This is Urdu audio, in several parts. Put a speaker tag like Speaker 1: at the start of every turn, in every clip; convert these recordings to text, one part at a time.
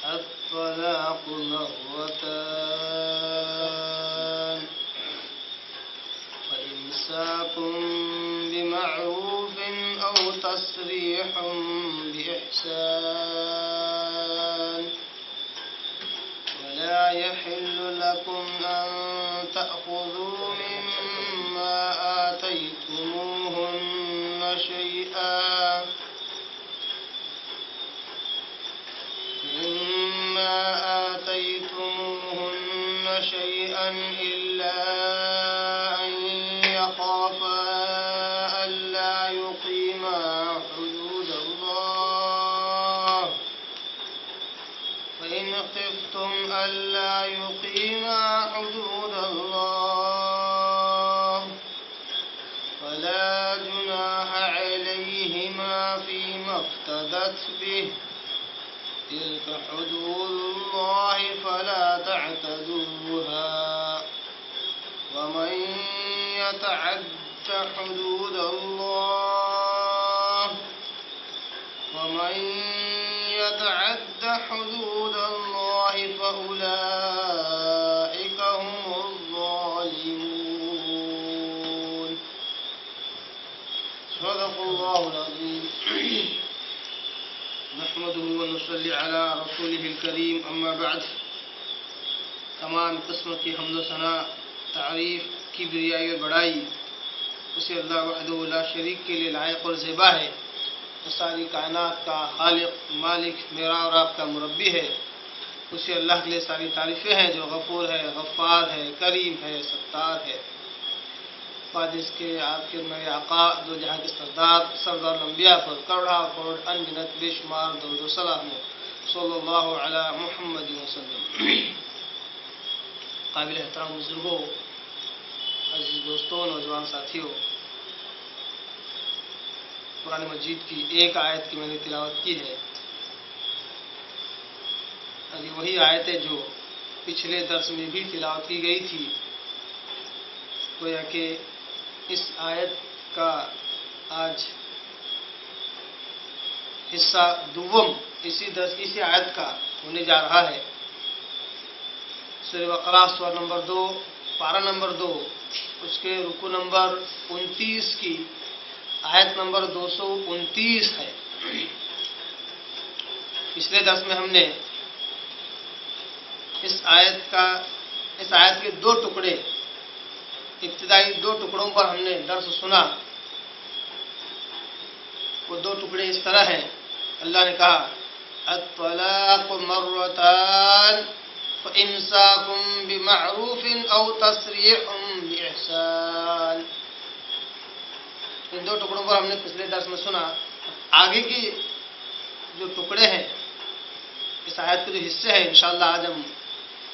Speaker 1: الطلاق مرتان فإمساك بمعروف أو تسريح بإحسان ولا يحل لكم أن تأخذوا مما آتيتموهن شيئا إلا أن يخافا ألا يقيما حدود الله فإن خفتم ألا يقيما حدود الله فلا جناح عليهما فيما افتدت به تلك حدود الله فلا تعتدوها ومن يتعد حدود الله فأولئك هم الظالمون. صدق الله العظيم. نحمده ونصلي على رسوله الكريم اما بعد. تمام قسم کی حمد و ثنا، تعریف، کبریائی اور بڑائی اسے اللہ وحدہ لا شریک کے لیے لائق اور زیبا ہے، جو ساری کائنات کا خالق، مالک، میرا اور آپ کا مربی ہے. اسے اللہ کے لیے ساری تعریفیں ہیں جو غفور ہے، غفار ہے، کریم ہے، ستار ہے. بعد اس کے آپ کے میرے آقا دو جہاں کے سردار الانبیاء پر کروڑا کروڑ انگنت بے شمار درود و سلام صلی اللہ علی محمد وسلم. قابل احترام بزرگوں، عزیز دوستوں، نوجوان ساتھیوں، قرآن مجید کی ایک آیت کی میں نے تلاوت کی ہے. ابھی وہی آیت ہے جو پچھلے درس میں بھی تلاوت کی گئی تھی. گویا کہ اس آیت کا آج حصہ دوم اسی آیت کا ہونے جا رہا ہے. سورہ بقرہ سورہ نمبر 2 پارہ نمبر 2 اس کے رکوع نمبر 29 کی آیت نمبر 229 ہے. پچھلے درس میں ہم نے اس آیت کے دو ٹکڑے، ابتدائی دو ٹکڑوں پر ہم نے درس سنا. وہ دو ٹکڑے اس طرح ہیں. اللہ نے کہا الطلاق مرتان فإمساك بمعروف أو تسريح بإحسان. ان دو ٹکڑوں پر ہم نے پچھلے درس میں سنا. آگے کی جو ٹکڑے ہیں اس آیت کے جو حصے ہیں انشاءاللہ آج ہم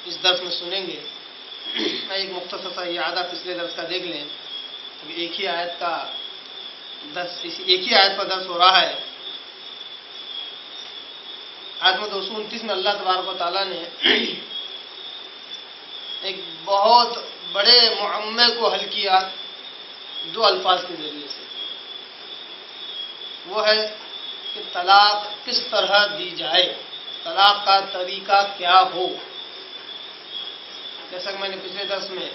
Speaker 1: اس درس میں سنیں گے. ایک مختصر سا اعادہ پچھلے درس کا دیکھ لیں. ایک ہی آیت پر درس ہو رہا ہے. آیت میں 229 میں اللہ تبارک و تعالیٰ نے ایک بہت بڑے معمے کو حل کیا دو الفاظ کے ذریعے سے. وہ ہے کہ طلاق کس طرح دی جائے، طلاق کا طریقہ کیا ہو. جیسا کہ میں نے پچھلے درس میں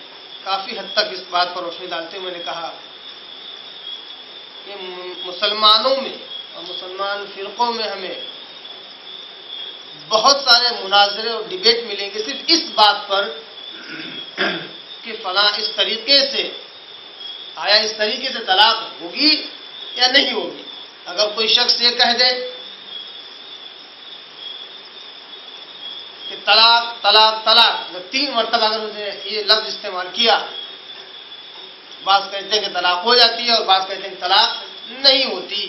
Speaker 1: کافی حد تک اس بات پر روشنی ڈالتے ہوئے میں نے کہا کہ مسلمانوں میں اور مسلمان فرقوں میں ہمیں بہت سارے مناظرے اور ڈیبیٹ ملیں گے صرف اس بات پر کہ فلاں اس طریقے سے طلاق ہوگی یا نہیں ہوگی. اگر کوئی شخص یہ کہہ دے کہ طلاق طلاق طلاق 3 مرتبہ اگر اسے یہ لفظ استعمال کیا، بعض کہتے ہیں کہ طلاق ہو جاتی ہے اور بعض کہتے ہیں کہ طلاق نہیں ہوتی.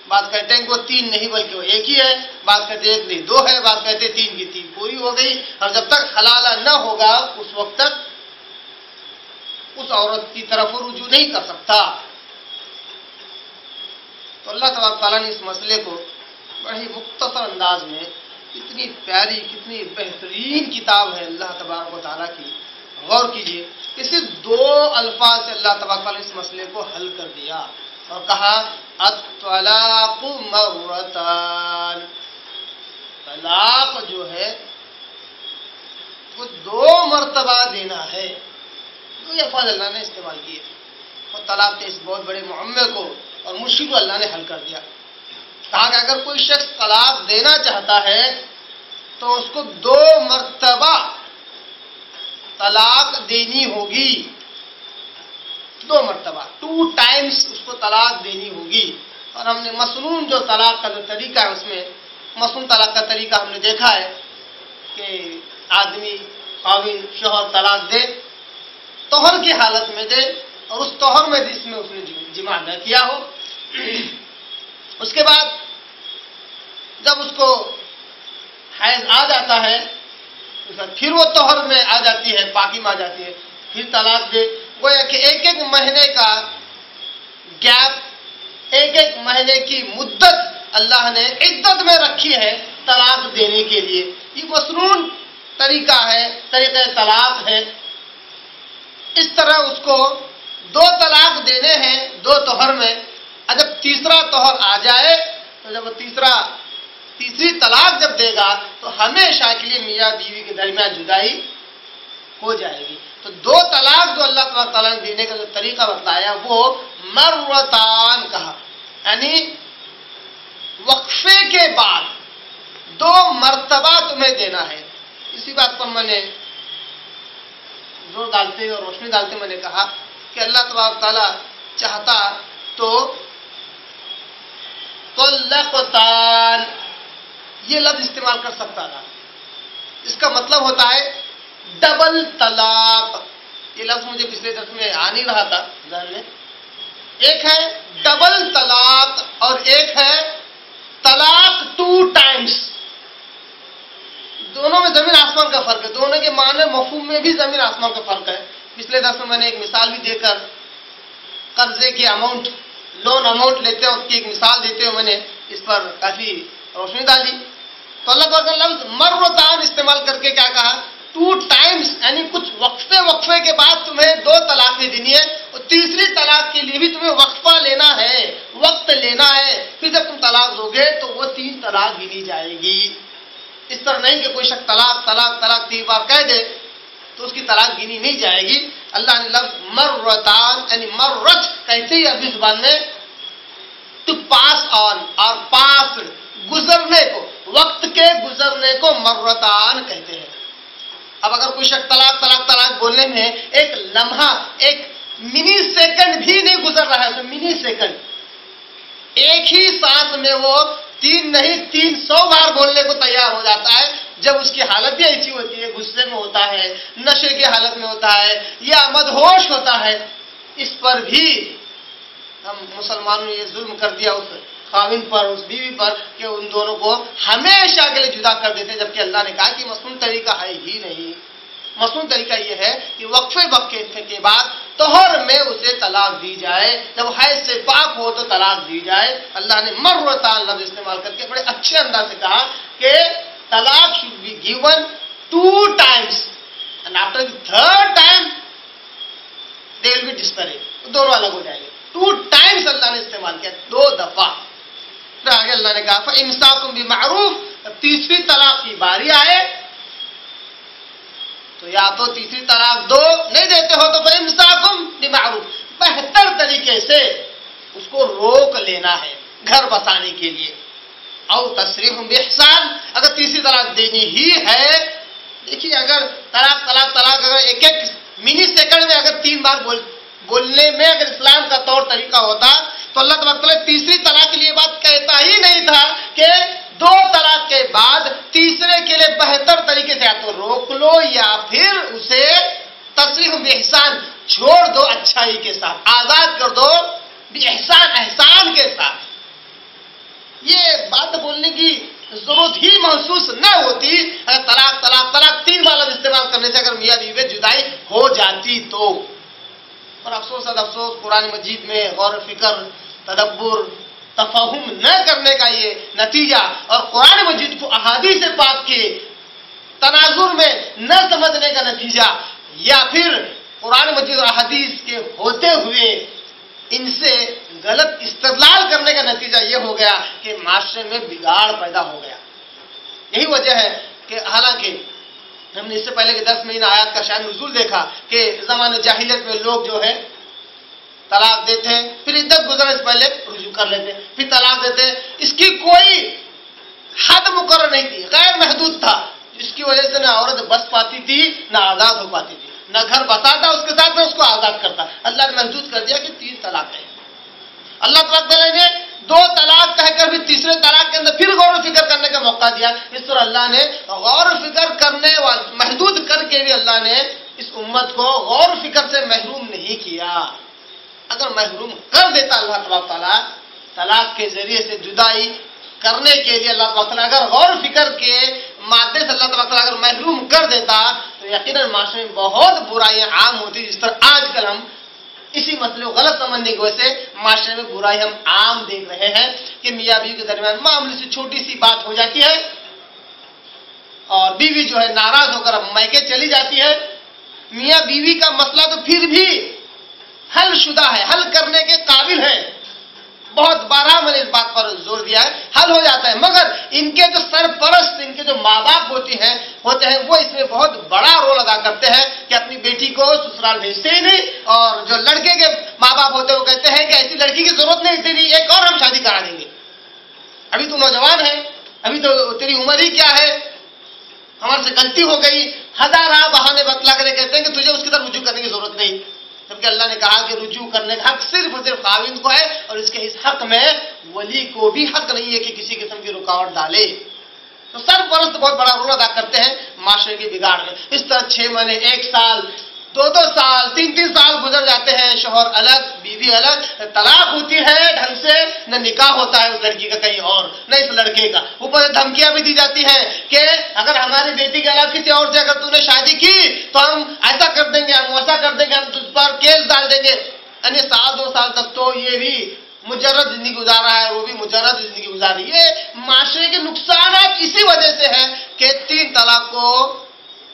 Speaker 1: بعض کہتے ہیں کہ وہ 3 نہیں بلکہ وہ ایک ہی ہے، بعض کہتے ہیں 1 نہیں 2 ہے، بعض کہتے ہیں 3 کی 3 پوری ہو گئی. اور جب تک حلالہ نہ ہوگا اس وقت تک اس عورت کی طرف وہ رجوع نہیں کر سکتا. تو اللہ تبارک تعالیٰ نے اس مسئلے کو بڑی مختصر انداز میں، کتنی پیاری کتنی بہترین کتاب ہے اللہ تبارک و تعالیٰ کی، غور کیجئے کہ صرف 2 الفاظ سے اللہ تبارک تعالیٰ نے اس مسئلے کو حل کر دیا. اور کہا الطلاق مرتان، طلاق جو ہے وہ 2 مرتبہ دینا ہے. 2 الفاظ اللہ نے استعمال کیے اور طلاق کے اس بہت بڑے معمے کو اور مشکل کو اللہ نے حل کر دیا. کہا کہ اگر کوئی شخص طلاق دینا چاہتا ہے تو اس کو 2 مرتبہ طلاق دینی ہوگی. 2 مرتبہ 2 ٹائمز اس کو طلاق دینی ہوگی. اور ہم نے مصنون جو طلاق کا جو طریقہ ہے اس میں مصنون طلاق کا طریقہ ہم نے دیکھا ہے کہ آدمی خاوند شوہر طلاق دے، طہر کی حالت میں دے اور اس طہر میں جس میں اس نے جماع نہ کیا ہو. اس کے بعد جب اس کو حیض آ جاتا ہے پھر وہ طہر میں آ جاتی ہے، پاکی میں آ جاتی ہے، پھر طلاق دے. گویا کہ ایک مہینے کا گیپ، ایک مہینے کی مدت اللہ نے عدت میں رکھی ہے طلاق دینے کے لیے. یہ مصنون طریقہ ہے، طریقہ طلاق ہے. اس طرح اس کو 2 طلاق دینے ہیں 2 طہر میں. جب تیسرا طہر آ جائے تو جب تیسری طلاق جب دے گا تو ہمیشہ کے لیے میاں بیوی کے درمیان جدائی ہو جائے گی. تو 2 طلاق جو اللہ تعالیٰ نے دینے کا جو طریقہ بتلایا وہ مرتان کہا، یعنی وقفے کے بعد 2 مرتبہ تمہیں دینا ہے. اسی بات پر میں نے زور ڈالتے اور روشنی ڈالتے میں نے کہا کہ اللہ تبارک تعالیٰ چاہتا تو طلقتان یہ لفظ استعمال کر سکتا تھا. اس کا مطلب ہوتا ہے ڈبل طلاق. یہ لفظ مجھے پچھلے درس میں آ نہیں رہا تھا ذہن میں. ایک ہے ڈبل طلاق اور ایک ہے طلاق 2 ٹائمز. دونوں میں زمین آسمان کا فرق ہے، دونوں کے معنی مفہوم میں بھی زمین آسمان کا فرق ہے. پچھلے درس میں نے ایک مثال بھی دے کر قرضے کی اماؤنٹ، لون اماؤنٹ لیتے ہیں اس کی ایک مثال دیتے ہوئے میں نے اس پر کافی روشنی ڈالی. تو اللہ تعالیٰ کا لفظ مرتان استعمال کر کے کیا کہا 2 ٹائمز، یعنی کچھ وقفے کے بعد تمہیں 2 طلاقیں دینی ہے اور تیسری طلاق کے لیے بھی تمہیں وقفہ لینا ہے، وقت لینا ہے. پھر جب تم طلاق دو گے تو وہ 3 طلاق گنی جائے گی. اس طرح نہیں کہ کوئی شخص طلاق 3 بار کہہ دے تو اس کی طلاق گنی نہیں جائے گی. اللہ نے لفظ مرتان یعنی مرت کہتے ہی عربی زبان میں ٹو پاس آن اور پاس گزرنے کو، وقت کے گزرنے کو مرتان کہتے ہیں. اب اگر کوئی شخص طلاق بولنے میں ایک لمحہ، ایک منی سیکنڈ بھی نہیں گزر رہا ہے، تو منی سیکنڈ ایک ہی سانس میں وہ 3 نہیں 300 بار بولنے کو تیار ہو جاتا ہے. جب اس کی حالت بھی ایسی ہوتی ہے، غصے میں ہوتا ہے، نشے کی حالت میں ہوتا ہے یا مدہوش ہوتا ہے. اس پر بھی ہم مسلمانوں نے یہ ظلم کر دیا اس خاوند پر، اس بیوی پر کہ ان دونوں کو ہمیشہ کے لیے جدا کر دیتے، جبکہ اللہ نے کہا کہ مصنون طریقہ ہے ہی نہیں. مصنون طریقہ یہ ہے کہ وقفے کے بعد طہر میں اسے طلاق دی جائے، جب حیض سے پاک ہو تو طلاق دی جائے. اللہ نے مرتان لفظ استعمال کر کے بڑے اچھے انداز سے کہا کہ طلاق should be given 2 times and after the 3rd time they will be disparate. دونوں الگ ہو جائیں گے. 2 times اللہ نے استعمال کیا، 2 دفعہ. پھر آگے اللہ نے کہا فَإِمْسَاكُمْ بِمَعْرُوفٍ. تیسری طلاق کی باری آئے تو یا تو تیسری طلاق دو، نہیں دیتے ہو تو فَإِمْسَاكُمْ بِمَعْرُوفٍ، بہتر طریقے سے اس کو روک لینا ہے گھر بسانے کے لیے. او تصریح بإحسان، اگر تیسری طلاق دینی ہی ہے، دیکھیے اگر طلاق اگر ایک منی سیکنڈ میں اگر 3 بار بولنے میں اگر اسلام کا طور طریقہ ہوتا تو اللہ تبارک تعالیٰ تیسری طلاق کے لیے بات کہتا ہی نہیں تھا کہ 2 طلاق کے بعد تیسرے کے لیے بہتر طریقے سے یا تو روک لو یا پھر اسے تصریح بإحسان چھوڑ دو، اچھائی کے ساتھ آزاد کر دو، احسان کے ساتھ. یہ بات بولنے کی ضرورت ہی محسوس نہ ہوتی اگر طلاق 3 بار استعمال کرنے سے اگر میاں بیوی میں جدائی ہو جاتی تو. اور افسوس قرآن مجید میں غور و فکر، تدبر، تفہم نہ کرنے کا یہ نتیجہ اور قرآن مجید کو احادیث پاک کے تناظر میں نہ سمجھنے کا نتیجہ، یا پھر قرآن مجید اور احادیث کے ہوتے ہوئے ان سے غلط استدلال کرنے کا نتیجہ یہ ہو گیا کہ معاشرے میں بگاڑ پیدا ہو گیا. یہی وجہ ہے کہ حالانکہ ہم نے اس سے پہلے کے 10 مہینہ آیات کا شان نزول دیکھا کہ زمانہ جاہلیت میں لوگ جو ہے طلاق دیتے ہیں، پھر عدت گزرنے سے پہلے رجوع کر لیتے ہیں، پھر طلاق دیتے ہیں. اس کی کوئی حد مقرر نہیں تھی، غیر محدود تھا، جس کی وجہ سے نہ عورت بس پاتی تھی نہ آزاد ہو پاتی تھی، نہ گھر بساتا اس کے ساتھ نہ اس کو آزاد کرتا. اللہ نے محدود کر دیا کہ 3 طلاق ہے. اللہ تعالیٰ نے 2 طلاق کہہ کر بھی تیسرے طلاق کے اندر پھر غور و فکر کرنے کا موقع دیا. اس طرح اللہ نے غور و فکر کرنے محدود کر کے بھی اللہ نے اس امت کو غور و فکر سے محروم نہیں کیا. اگر محروم کر دیتا اللہ تعالیٰ طلاق کے ذریعے سے جدائی کرنے کے لیے، اللہ تعالیٰ اگر غور و فکر کے مادے سے اللہ تعالیٰ اگر محروم کر دیتا تو یقیناً معاشرے میں بہت برائیاں عام ہوتی. جس طرح آج کل ہم اسی مسئلے کو غلط سمجھنے کی وجہ سے معاشرے میں برائی ہم عام دیکھ رہے ہیں کہ میاں بیوی کے درمیان معمولی سی چھوٹی سی بات ہو جاتی ہے اور بیوی جو ہے ناراض ہو کر اب میکے چلی جاتی ہے. میاں بیوی کا مسئلہ تو پھر بھی حل شدہ ہے، حل کرنے کے قابل ہے. بہت بارہ میں نے اس بات پر زور دیا ہے، حل ہو جاتا ہے. مگر ان کے جو سرپرست، ان کے جو ماں باپ ہوتے ہیں وہ اس میں بہت بڑا رول ادا کرتے ہیں کہ اپنی بیٹی کو سسرال بھیجتے ہی نہیں، اور جو لڑکے کے ماں باپ ہوتے ہیں وہ کہتے ہیں کہ ایسی لڑکی کی ضرورت نہیں، تیری ایک اور ہم شادی کرا دیں گے، ابھی تو نوجوان ہے، ابھی تو تیری عمر ہی کیا ہے، ہمارے سے غلطی ہو گئی. ہزارہ بہانے بتلا کر کہتے ہیں کہ تجھے اس کی طرف رجوع کرنے کی ضرورت نہیں، جبکہ اللہ نے کہا کہ رجوع کرنے کا حق صرف اور صرف خاوند کو ہے، اور اس کے اس حق میں ولی کو بھی حق نہیں ہے کہ کسی قسم کی رکاوٹ ڈالے. تو سرپرست بہت بڑا رول ادا کرتے ہیں معاشرے کی بگاڑ میں. اس طرح 6 مہینے، 1 سال، 2 سال، 3 سال گزر جاتے ہیں، شوہر الگ بیوی الگ، طلاق ہوتی ہے ڈھنگ سے، نہ نکاح ہوتا ہے اس لڑکی کا کہیں اور نہ اس لڑکے کا. اوپر سے دھمکیاں بھی دی جاتی ہیں کہ اگر ہماری بیٹی کے علاوہ کسی اور سے اگر تو نے شادی کی تو ہم ایسا کر دیں گے، ہم ویسا کر دیں گے، ہم تجھ پر کیس ڈال دیں گے. یعنی 2 سال تک تو یہ بھی مجرد زندگی گزار رہا ہے، وہ بھی مجرد زندگی گزار رہی ہے. معاشرے کے نقصانات اسی وجہ سے ہیں کہ 3 طلاق کو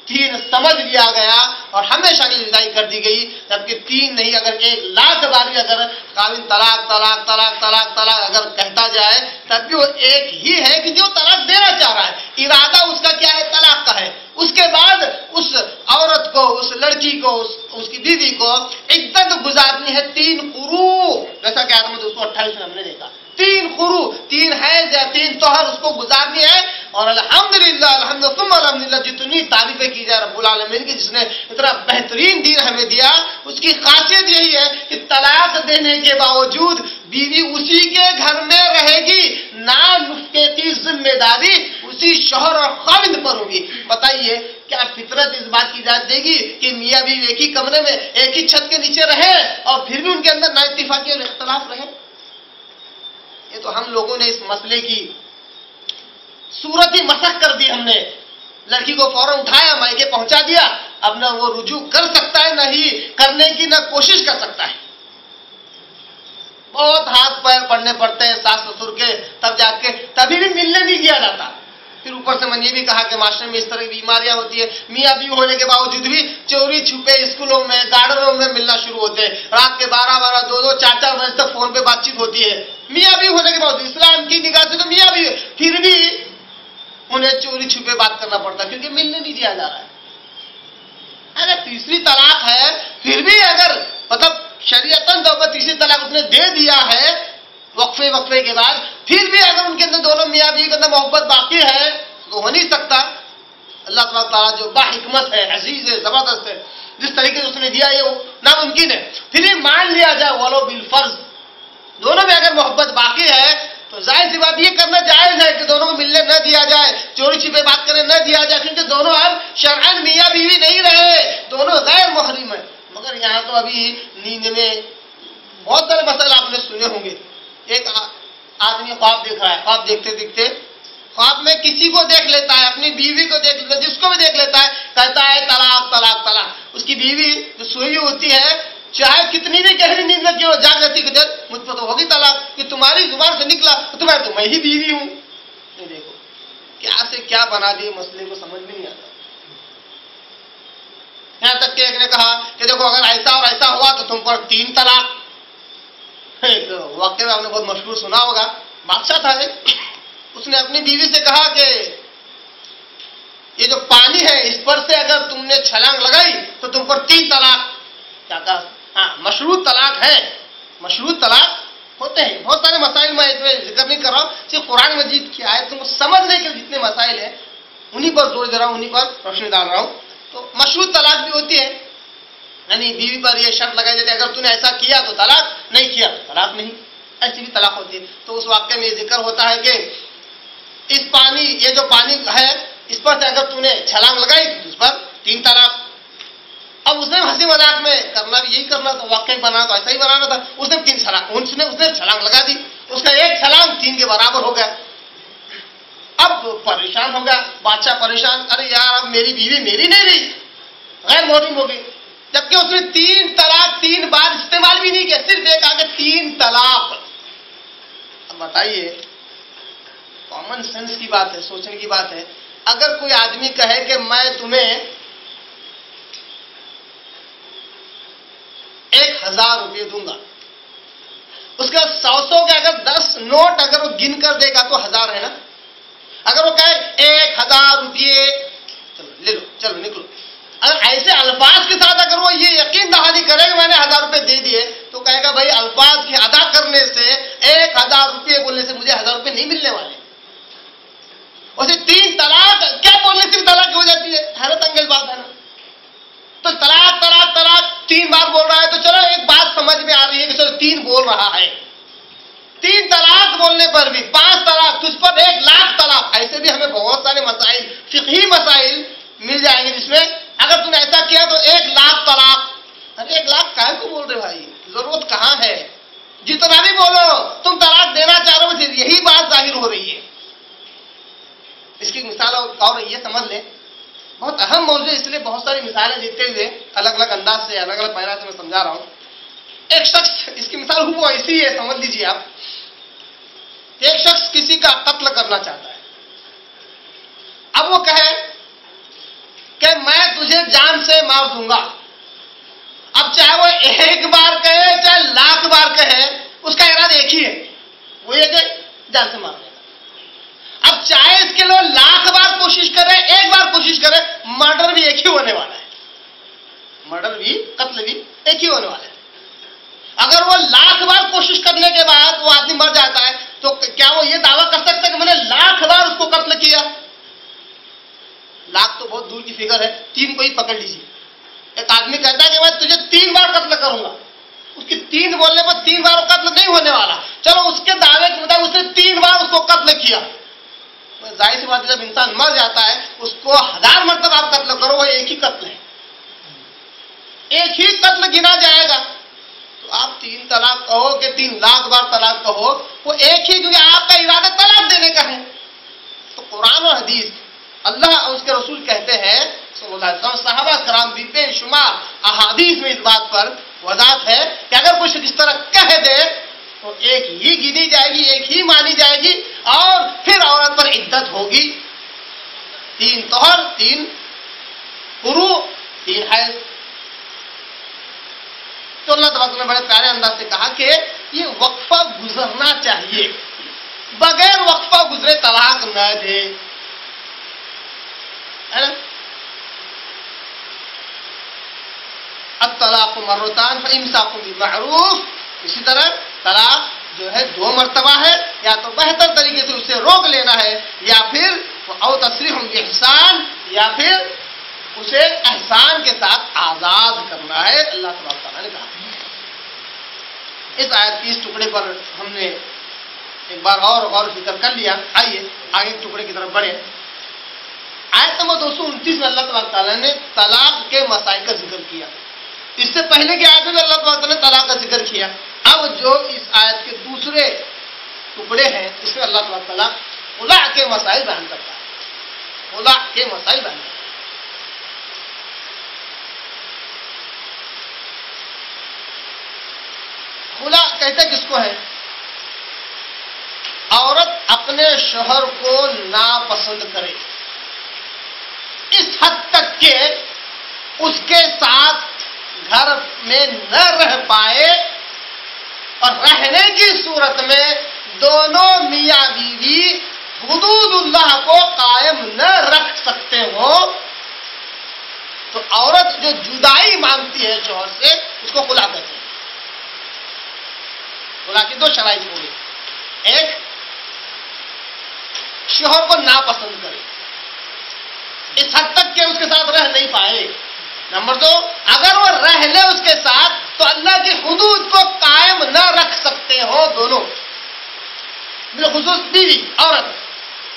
Speaker 1: 3 سمجھ لیا گیا اور ہمیشہ کی جدائی کر دی گئی، جبکہ 3 نہیں، اگر 1,00,000 بار بھی اگر خاوند طلاق طلاق طلاق طلاق طلاق اگر کہتا جائے تب بھی وہ ایک ہی ہے کہ جو طلاق دینا چاہ رہا ہے. ارادہ اس کا کیا ہے؟ طلاق کا ہے. اس کے بعد اس عورت کو، اس لڑکی کو، اس کی بیوی کو عدت گزارنی ہے 3 قروء، جیسا کہ آدم 228 میں ہم نے دیکھا. 3 قروء، 3 حیض یا 3 طہر اس کو گزارنی ہے. اور الحمدللہ الحمدللہ جتنی تعریفیں کی جائے رب العالمین کی، جس نے اتنا بہترین دین ہمیں دیا، اس کی خاصیت یہی ہے کہ طلاق دینے کے باوجود بیوی اسی کے گھر میں رہے گی، نام نفقے کی ذمہ داری اسی شوہر اور خاوند پر ہوگی. بتائیے کیا فطرت اس بات کی اجازت دے گی کہ میاں بیوی ایک ہی کمرے میں ایک ہی چھت کے نیچے رہے اور پھر بھی ان کے اندر نا اتفاقی اور اختلاف رہے؟ یہ تو ہم لوگوں نے اس مسئلے کی صورت ہی مسخ کر دی. ہم نے لڑکی کو فوراً اٹھایا، مائکے پہنچا دیا. اب نہ وہ رجوع کر سکتا ہے، نہ ہی کرنے کی نہ کوشش کر سکتا ہے. بہت ہاتھ پیر پڑنے پڑتے ہیں ساس سسر کے، تب جا کے تبھی بھی ملنے نہیں دیا جاتا. پھر اوپر سے میں نے یہ بھی کہا کہ معاشرے میں اس طرح کی بیماریاں ہوتی ہیں، میاں بیوی ہونے کے باوجود بھی چوری چھپے اسکولوں میں گارڈنوں میں ملنا شروع ہوتے ہیں. رات کے 12 2 4 بجے تک فون پہ بات چیت ہوتی ہے. میاں بیوی ہونے کے باوجود اسلام کی نگاہ سے تو میاں بیوی، پھر بھی انہیں چوری چھپے بات کرنا پڑتا ہے کیونکہ ملنے نہیں دیا جا رہا ہے. اگر تیسری طلاق ہے پھر بھی اگر مطلب شریعتاً طور پر تیسری طلاق اس نے دے دیا ہے وقفے کے بعد، پھر بھی اگر ان کے اندر دونوں میاں بیوی کے اندر محبت باقی ہے تو ہو نہیں سکتا. اللہ تعالیٰ جو با حکمت ہے، عزیز ہے، زبردست ہے، جس طریقے سے اس نے دیا یہ ناممکن ہے. پھر بھی مان لیا جائے ولو بالفرض دونوں میں اگر محبت باقی ہے تو ظاہر سی بات یہ کرنا جائز ہے کہ دونوں کو ملنے نہ دیا جائے، چوری چھپے بات کرنے نہ دیا جائے، کیونکہ دونوں اب شرعاً میاں بیوی نہیں رہے، دونوں غیر محرم ہیں. مگر یہاں تو ابھی نیند میں بہت سارے مسائل آپ نے سنے ہوں گے. ایک آدمی خواب دیکھ رہا ہے، خواب دیکھتے دیکھتے خواب میں کسی کو دیکھ لیتا ہے، اپنی بیوی کو دیکھ لیتا ہے، جس کو بھی دیکھ لیتا ہے، کہتا ہے طلاق طلاق طلاق. اس کی بیوی جو سوئی ہوتی ہے چاہے کتنی بھی گہری نیند میں کیوں جاگ جاتی کہ مجھ پر تو ہوگی طلاق، کہ تمہاری زبان سے نکلا تمہارے تو میں ہی بیوی ہوں. یہ دیکھو کیا سے کیا بنا دیے، مسئلے کو سمجھ میں نہیں آتا. یہاں تک کہ ایک نے کہا کہ دیکھو اگر ایسا اور ایسا ہوا تو تم پر 3 طلاق. ایک واقعہ آپ نے بہت مشہور سنا ہوگا، بادشاہ تھا ایک، اس نے اپنی بیوی سے کہا کہ یہ جو پانی ہے اس پر سے اگر تم نے چھلانگ لگائی تو تم پر 3 طلاق، کیا کہا؟ ہاں، مشروط طلاق ہے، مشروط طلاق ہوتے ہیں۔ بہت سارے مسائل میں ذکر نہیں کر رہا ہوں، صرف قرآن مجید کی آیتوں کو سمجھنے کے جتنے مسائل ہیں انہی پر زور دے رہا ہوں، انہی پر روشنی ڈال رہا ہوں۔ تو مشروط طلاق بھی ہوتی ہے، یعنی بیوی پر یہ شرط لگائی جاتی ہے اگر تم نے ایسا کیا تو طلاق، نہیں کیا تو طلاق نہیں، ایسی بھی طلاق ہوتی ہے۔ تو اس واقعے میں یہ ذکر ہوتا ہے کہ اس پانی، یہ جو پانی ہے اس پر سے اگر تم نے چھلانگ لگائی تو اس پر 3 طلاق۔ اب اس نے ہنسی مذاق میں کرنا بھی یہی کرنا تھا، واقعہ بنانا تو ایسا ہی بنانا تھا، اس نے 3 چھلانگ، اس نے چھلانگ لگا دی، اس کا ایک چھلانگ 3 کے برابر ہو گیا۔ اب پریشان ہو گیا بادشاہ، پریشان، ارے یار اب میری بیوی میری نہیں رہی، غیر محرم ہو گئی، جبکہ اس نے 3 طلاق 3 بار استعمال بھی نہیں کیا، صرف ایک آگے 3 طلاق۔ اب بتائیے، کامن سینس کی بات ہے، سوچنے کی بات ہے، اگر کوئی آدمی کہے کہ میں تمہیں 1000 روپے دوں گا، اس کا 100 کے اگر 10 نوٹ اگر وہ گن کر دے گا تو 1000 ہے نا۔ اگر وہ کہے 1000 روپے چلو لے لو، چلو نکلو، اگر ایسے الفاظ کے ساتھ اگر وہ یہ یقین دہانی کرے کہ میں نے 1000 روپے دے دیے تو کہے گا بھائی الفاظ کی ادا کرنے سے 1000 روپے بولنے سے مجھے 1000 روپے نہیں ملنے والے۔ اسے 3 طلاق کیا بولنے سے بھی طلاق ہو جاتی ہے، حیرت انگیز بات ہے نا۔ تو طلاق طلاق طلاق 3 بار بول رہا ہے تو چلو ایک بات سمجھ میں آ رہی ہے کہ چلو 3 بول رہا ہے، 3 طلاق بولنے پر بھی 5 طلاق، تجھ پر 1,00,000 طلاق۔ ایسے بھی ہمیں بہت سارے مسائل، فقہی مسائل مل جائیں گے جس میں اگر تم نے ایسا کیا تو 1,00,000 طلاق۔ ارے 1,00,000 کہے کو بول رہے بھائی، ضرورت کہاں ہے؟ جتنا بھی بولو تم طلاق دینا چاہ رہے ہو، یہی بات ظاہر ہو رہی ہے۔ اس کی مثال اور یہ سمجھ لیں، بہت اہم موضوع ہے، اس لیے بہت ساری مثالیں دیتے ہوئے الگ الگ انداز سے، الگ الگ پیرا سے میں سمجھا رہا ہوں۔ ایک شخص، اس کی مثال وہ ایسی ہے، سمجھ لیجیے آپ، ایک شخص کسی کا قتل کرنا چاہتا ہے، اب وہ کہے کہ میں تجھے جان سے مار دوں گا، اب چاہے وہ 1 بار کہے چاہے 1,00,000 بار کہے، اس کا ارادہ ایک ہی ہے، وہ یہ کہ جان سے مار دے گا۔ اب چاہے اس کے لیے 1,00,000 بار کوشش کرے، 1 بار کوشش کرے، مرڈر بھی ایک ہی ہونے والا ہے، مرڈر بھی، قتل بھی ایک ہی ہونے والا ہے۔ اگر وہ 1,00,000 بار کوشش کرنے کے بعد وہ آدمی مر جاتا ہے تو کیا وہ یہ دعویٰ کر سکتا ہے کہ میں نے 1,00,000 بار اس کو قتل کیا؟ 1,00,000 تو بہت دور کی فگر ہے، 3 کو ہی پکڑ لیجیے۔ ایک آدمی کہتا ہے کہ میں تجھے 3 بار قتل کروں گا، اس کی 3 بولنے پر 3 بار قتل نہیں ہونے والا، چلو اس کے دعوے کے مطابق اس نے 3 بار اس کو قتل کیا۔ ظاہر سی بات ہے، جب انسان مر جاتا ہے اس کو 1000 مرتبہ آپ قتل کرو، وہ ایک ہی قتل ہے، ایک ہی قتل گنا جائے گا۔ تو آپ 3 طلاق کہو کہ 3,00,000 بار طلاق کہو، وہ ایک ہی، کیونکہ آپ کا ارادہ طلاق دینے کا ہے۔ تو قرآن اور حدیث، اللہ اور اس کے رسول کہتے ہیں صلی اللہ علیہ وسلم، صحابہ کرام بھی بے شمار احادیث میں اس بات پر وضاحت ہے کہ اگر کوئی شخص اس طرح کہہ دے تو ایک ہی گنی جائے گی، ایک ہی مانی جائے گی، اور پھر عورت پر عدت ہوگی، 3 طہر، 3 قروء، 3 حیض۔ تو اللہ تبارک نے بڑے پیارے انداز سے کہا کہ یہ وقفہ گزرنا چاہیے، بغیر وقفہ گزرے طلاق نہ دے، ہے نا؟ الطلاق مرتان فامساک بمعروف، اسی طرح طلاق جو ہے 2 مرتبہ ہے، یا تو بہتر طریقے سے اسے روک لینا ہے، یا پھر او تسریح باحسان، یا پھر اسے احسان کے ساتھ آزاد کرنا ہے، اللہ تبارک تعالیٰ نے کہا۔ اس آیت کی اس ٹکڑے پر ہم نے ایک بار اور غور و فکر کر لیا، آئیے آگے ٹکڑے کی طرف بڑھیں۔ آیت نمبر 229 میں اللہ تبارک تعالیٰ نے طلاق کے مسائل کا ذکر کیا، اس سے پہلے کی آیت میں اللہ تبارک تعالیٰ نے طلاق کا ذکر کیا۔ اب جو اس آیت کے دوسرے ٹکڑے ہیں، اس میں اللہ تبارک تعالیٰ خلا کے مسائل بیان کرتا ہے، خلا کے مسائل بیان کرتا ہے۔ خلا کہتے کس کو ہے؟ عورت اپنے شوہر کو ناپسند کرے، اس حد تک کہ اس کے ساتھ گھر میں نہ رہ پائے اور رہنے کی صورت میں دونوں میاں بیوی حدود اللہ کو قائم نہ رکھ سکتے ہو تو عورت جو جدائی مانگتی ہے شوہر سے اس کو خلا کہتے ہیں. خلا کی دو شرائط ہوگی. ایک، شوہر کو ناپسند کرے اس حد تک کہ اس کے ساتھ رہ نہیں پائے. نمبر دو، اگر وہ رہ لے اس کے ساتھ تو اللہ کی حدود کو قائم نہ رکھ سکتے ہو دونوں، بالخصوص بیوی عورت.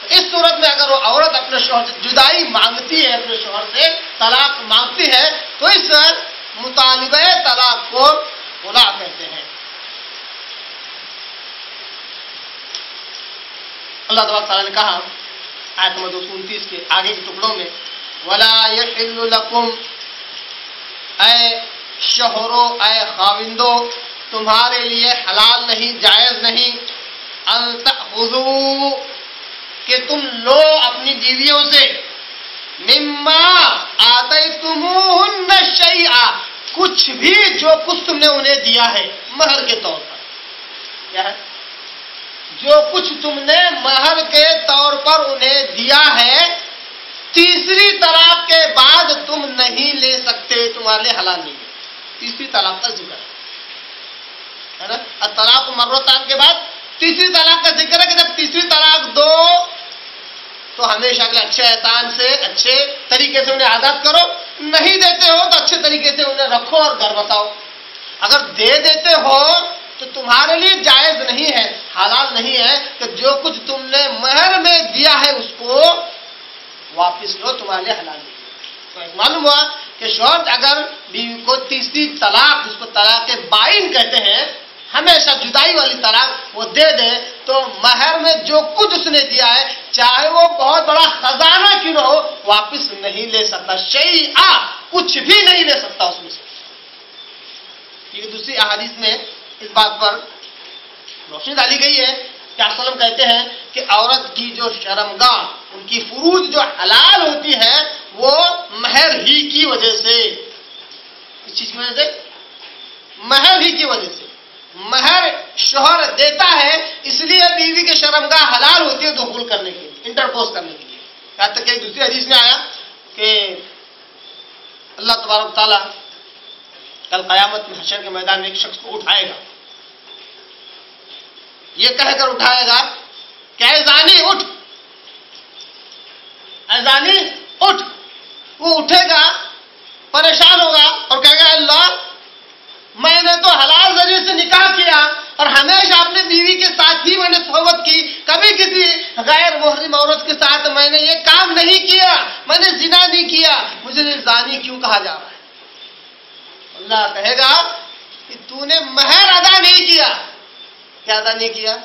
Speaker 1: اس صورت میں اگر وہ عورت اپنے شوہر سے جدائی مانگتی ہے، اپنے شوہر سے طلاق مانگتی ہے، تو اس مطالبہ طلاق کو خلا کہتے ہیں. اللہ تبارک تعالیٰ نے کہا آیت نمبر 229 کے آگے کے ٹکڑوں میں، وَلَا يَحِلُّ لَكُمْ، اے شوہرو، اے خاوندو، تمہارے لیے حلال نہیں، جائز نہیں، ان تأخذوا، کہ تم لو اپنی بیویوں سے، مما آتیتموہن شیئا، کچھ بھی جو کچھ تم نے انہیں دیا ہے مہر کے طور پر. کیا ہے؟ جو کچھ تم نے مہر کے طور پر انہیں دیا ہے، تیسری طلاق کے بعد تم نہیں لے سکتے، تمہارے لیے حلال نہیں ہے. تیسری طلاق کا ذکر ہے نا. طلاق مرتان کے بعد تیسری طلاق کا ذکر ہے کہ جب تیسری طلاق دو تو ہمیشہ کے اچھے احسان سے، اچھے طریقے سے انہیں آزاد کرو. نہیں دیتے ہو تو اچھے طریقے سے انہیں رکھو اور گھر بساؤ. اگر دے دیتے ہو تو تمہارے لیے جائز نہیں ہے، حلال نہیں ہے کہ جو کچھ تم نے مہر میں دیا ہے اس کو واپس لو، تمہارے لیے حلال نہیں. تو معلوم ہوا کہ شوہر اگر بیوی کو تیسری طلاق، اس کو طلاق بائن کہتے ہیں، ہمیشہ جدائی والی طلاق وہ دے دے تو مہر میں جو کچھ اس نے دیا ہے، چاہے وہ بہت بڑا خزانہ کیوں نہ ہو، واپس نہیں لے سکتا. شیئا، کچھ بھی نہیں لے سکتا اس میں سے. کیونکہ دوسری احادیث میں اس بات پر روشنی ڈالی گئی ہے کہ آپ وسلم کہتے ہیں کہ عورت کی جو شرمگاہ، ان کی فروج جو حلال ہوتی ہے وہ مہر ہی کی وجہ سے. اس چیز کی وجہ سے، مہر ہی کی وجہ سے. مہر شوہر دیتا ہے اس لیے بیوی کی شرمگاہ حلال ہوتی ہے دخول کرنے کے لیے، انٹرپوز کرنے کے لیے. یہاں تک کہ ایک دوسری حدیث میں آیا کہ اللہ تبارک تعالیٰ کل قیامت میں حشر کے میدان میں ایک شخص کو اٹھائے گا. یہ کہہ کر اٹھائے گا کہ اے زانی اٹھ، اے زانی اٹھ. وہ اٹھے گا، پریشان ہوگا اور کہے گا اللہ، میں نے تو حلال ذریعے سے نکاح کیا اور ہمیشہ اپنے بیوی کے ساتھ ہی میں نے صحبت کی، کبھی کسی غیر محرم عورت کے ساتھ میں نے یہ کام نہیں کیا، میں نے زنا نہیں کیا، مجھے زانی کیوں کہا جا رہا ہے؟ اللہ کہے گا کہ تو نے مہر ادا نہیں کیا. کیا ادا نہیں کیا؟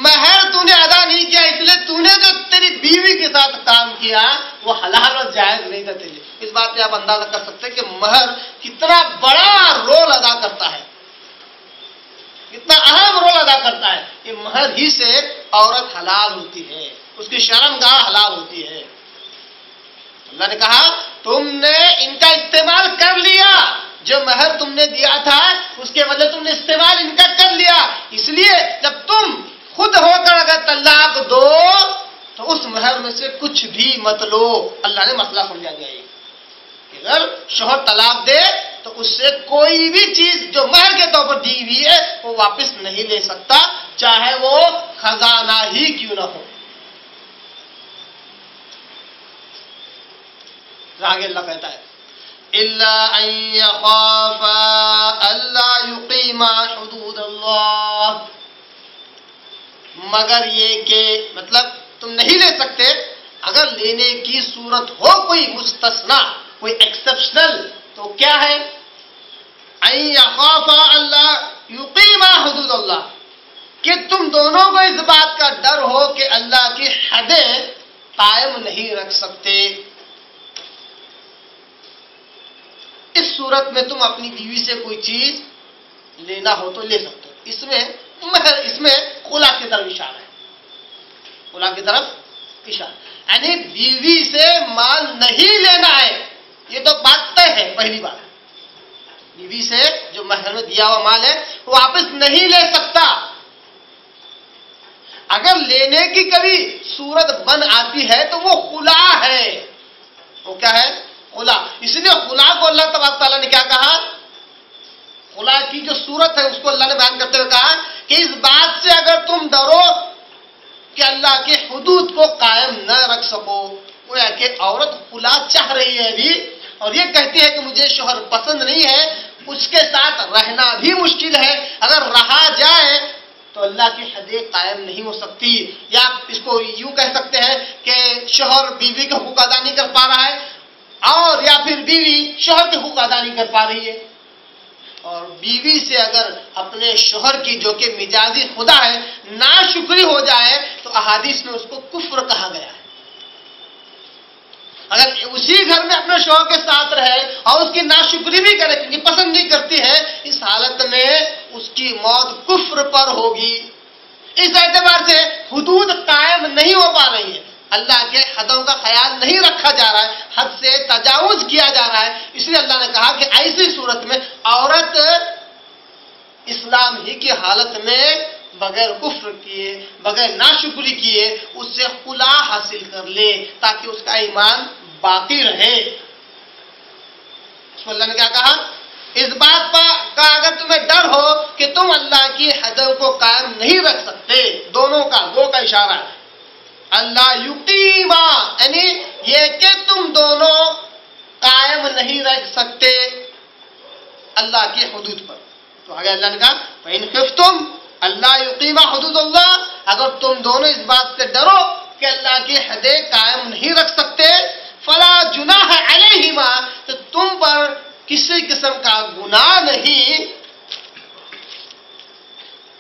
Speaker 1: مہر تو نے ادا نہیں کیا، اس لیے تو نے جو تیری بیوی کے ساتھ کام کیا وہ حلال اور جائز نہیں تھا تیرے. اس بات پہ آپ اندازہ کر سکتے ہیں کہ مہر کتنا بڑا رول ادا کرتا ہے، کتنا اہم رول ادا کرتا ہے. یہ مہر ہی سے عورت حلال ہوتی ہے، اس کی شرمگاہ حلال ہوتی ہے. اللہ نے کہا تم نے ان کا استعمال کر لیا، جو مہر تم نے دیا تھا اس کے بدلے تم نے استعمال ان کا کر لیا. اس لیے جب تم خود ہو کر اگر طلاق دو تو اس مہر میں سے کچھ بھی مت لو. اللہ نے مسئلہ سمجھا دیا ہے کہ اگر شوہر طلاق دے تو اس سے کوئی بھی چیز جو مہر کے طور پر دی ہوئی ہے وہ واپس نہیں لے سکتا، چاہے وہ خزانہ ہی کیوں نہ ہو. آگے اللہ کہتا ہے إِلَّا أَن يَخَافَا أَلَّا يُقِيمَا حُدُودَ اللَّهِ، مگر یہ کہ مطلب تم نہیں لے سکتے اگر لینے کی صورت ہو کوئی مستثنا، کوئی ایکسپشنل، تو کیا ہے؟ أَن يَخَافَا أَلَّا يُقِيمَا حُدُودَ اللَّهِ، کہ تم دونوں کو اس بات کا ڈر ہو کہ اللہ کی حدیں قائم نہیں رکھ سکتے. اس صورت میں تم اپنی بیوی سے کوئی چیز لینا ہو تو لے سکتے ہو. اس میں مہر، اس میں خلا کی طرف اشارہ ہے، خلا کی طرف اشارہ، یعنی بیوی سے مال نہیں لینا ہے. یہ تو بات طے ہے، پہلی بات. بیوی سے جو مہر میں دیا ہوا مال ہے وہ واپس نہیں لے سکتا. اگر لینے کی کبھی صورت بن آتی ہے تو وہ خلا ہے. وہ کیا ہے؟ خلا. اس لیے خلا کو اللہ تبارک تعالیٰ نے کیا کہا؟ خلا کی جو صورت ہے اس کو اللہ نے بیان کرتے ہوئے کہا کہ اس بات سے اگر تم ڈرو کہ اللہ کے حدود کو قائم نہ رکھ سکو. گویا کہ عورت خلا چاہ رہی ہے ابھی اور یہ کہتی ہے کہ مجھے شوہر پسند نہیں ہے, اس کے ساتھ رہنا بھی مشکل ہے, اگر رہا جائے تو اللہ کی حدیں قائم نہیں ہو سکتی. یا اس کو یوں کہہ سکتے ہیں کہ شوہر بیوی کے حقوق ادا نہیں کر پا رہا ہے اور یا پھر بیوی شوہر کے حقوق ادا نہیں کر پا رہی ہے. اور بیوی سے اگر اپنے شوہر کی جو کہ مجازی خدا ہے ناشکری ہو جائے تو احادیث میں اس کو کفر کہا گیا ہے. اگر اسی گھر میں اپنے شوہر کے ساتھ رہے اور اس کی ناشکری بھی کرے کیونکہ پسند نہیں کرتی ہے, اس حالت میں اس کی موت کفر پر ہوگی. اس اعتبار سے حدود قائم نہیں ہو پا رہی ہے, اللہ کے حدوں کا خیال نہیں رکھا جا رہا ہے, حد سے تجاوز کیا جا رہا ہے. اس لیے اللہ نے کہا کہ ایسی صورت میں عورت اسلام ہی کی حالت میں بغیر کفر کیے, بغیر ناشکری کیے اس سے خلا حاصل کر لے تاکہ اس کا ایمان باقی رہے. اس کو اللہ نے کیا کہا؟ اس بات کا اگر تمہیں ڈر ہو کہ تم اللہ کی حدوں کو قائم نہیں رکھ سکتے, دونوں کا دو کا اشارہ ہے. اللہ یقیما یعنی یہ کہ تم دونوں قائم نہیں رکھ سکتے اللہ کی حدود پر. تو آگے اللہ نے کہا فَإِنْ خِفْتُمْ اللہ یقیما حدود اللہ, اگر تم دونوں اس بات سے ڈرو کہ اللہ کی حدیں قائم نہیں رکھ سکتے فَلَا جُنَاحَ عَلَيْهِمَا تو تم پر کسی قسم کا گناہ نہیں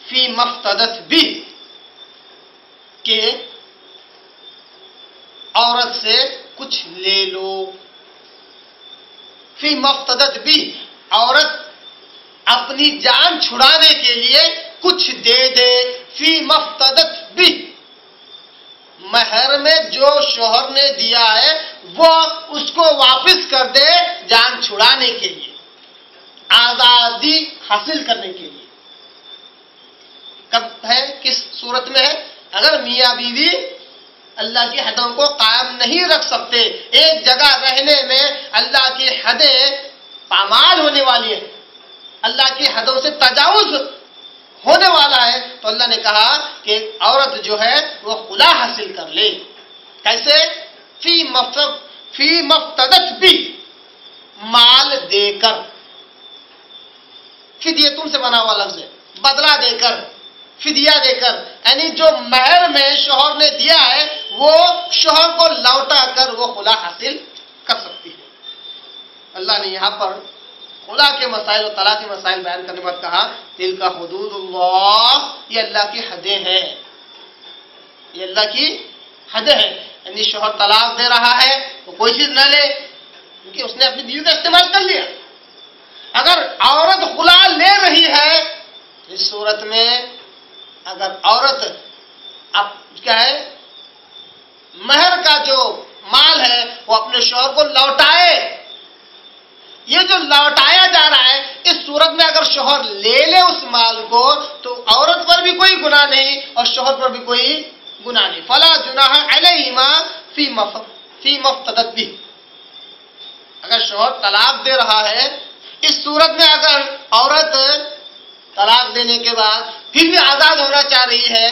Speaker 1: فی مفتدت بھی کہ عورت سے کچھ لے لو. فی مفتدت بھی عورت اپنی جان چھڑانے کے لیے کچھ دے دے. فی مفتدت بھی مہر میں جو شوہر نے دیا ہے وہ اس کو واپس کر دے جان چھڑانے کے لیے, آزادی حاصل کرنے کے لیے. کب ہے؟ کس صورت میں ہے؟ اگر میاں بیوی اللہ کی حدوں کو قائم نہیں رکھ سکتے, ایک جگہ رہنے میں اللہ کی حدیں پامال ہونے والی ہیں, اللہ کی حدوں سے تجاوز ہونے والا ہے, تو اللہ نے کہا کہ عورت جو ہے وہ خلا حاصل کر لے. کیسے؟ فی مفتدت بھی مال دے کر, فدیہ تم سے بنا ہوا لفظ ہے, بدلہ دے کر, فدیہ دے کر, یعنی جو مہر میں شوہر نے دیا ہے وہ شوہر کو لوٹا کر وہ خلا حاصل کر سکتی ہے. اللہ نے یہاں پر خلا کے مسائل اور طلاق کے مسائل بیان کرنے کے بعد کہا تلک حدود اللہ, یہ اللہ کی حدیں ہیں, یہ اللہ کی حدیں ہیں. یعنی شوہر طلاق دے رہا ہے وہ کوئی چیز نہ لے کیونکہ اس نے اپنی بیوی کا استعمال کر لیا. اگر عورت خلا لے رہی ہے اس صورت میں اگر عورت اب کیا ہے مہر کا جو مال ہے وہ اپنے شوہر کو لوٹائے, یہ جو لوٹایا جا رہا ہے اس صورت میں اگر شوہر لے لے اس مال کو تو عورت پر بھی کوئی گناہ نہیں اور شوہر پر بھی کوئی گناہ نہیں. فلا جناح علیہما فی مفتدت بھی. اگر شوہر طلاق دے رہا ہے اس صورت میں اگر عورت طلاق دینے کے بعد پھر بھی آزاد ہونا چاہ رہی ہے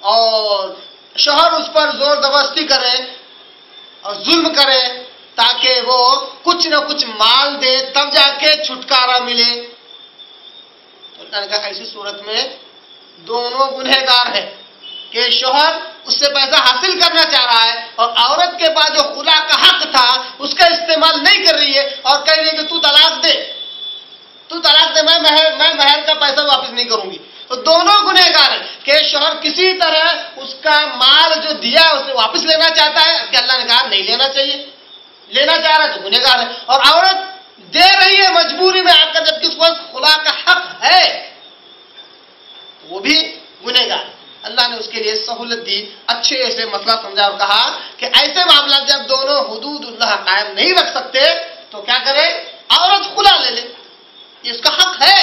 Speaker 1: اور شوہر اس پر زور زبردستی کرے اور ظلم کرے تاکہ وہ کچھ نہ کچھ مال دے تب جا کے چھٹکارا ملے, تو اللہ نے کہا ایسی صورت میں دونوں گنہگار ہیں کہ شوہر اس سے پیسہ حاصل کرنا چاہ رہا ہے اور عورت کے پاس جو خلا کا حق تھا اس کا استعمال نہیں کر رہی ہے اور کہہ رہی ہے کہ تو طلاق دے, میں مہر کا پیسہ واپس نہیں کروں گی. تو دونوں گنہگار ہیں کہ شوہر کسی طرح اس کا مال جو دیا اسے واپس لینا چاہتا ہے کہ اللہ نے کہا نہیں لینا چاہیے, لینا چاہ رہا ہے تو گنہگار ہے, اور عورت دے رہی ہے مجبوری میں آ کر جبکہ اس کو خلا کا حق ہے وہ بھی گنہگار. اللہ نے اس کے لیے سہولت دی, اچھے سے مسئلہ سمجھا اور کہا کہ ایسے معاملات جب دونوں حدود اللہ قائم نہیں رکھ سکتے تو کیا کرے, عورت خلا لے لے. یہ اس کا حق ہے.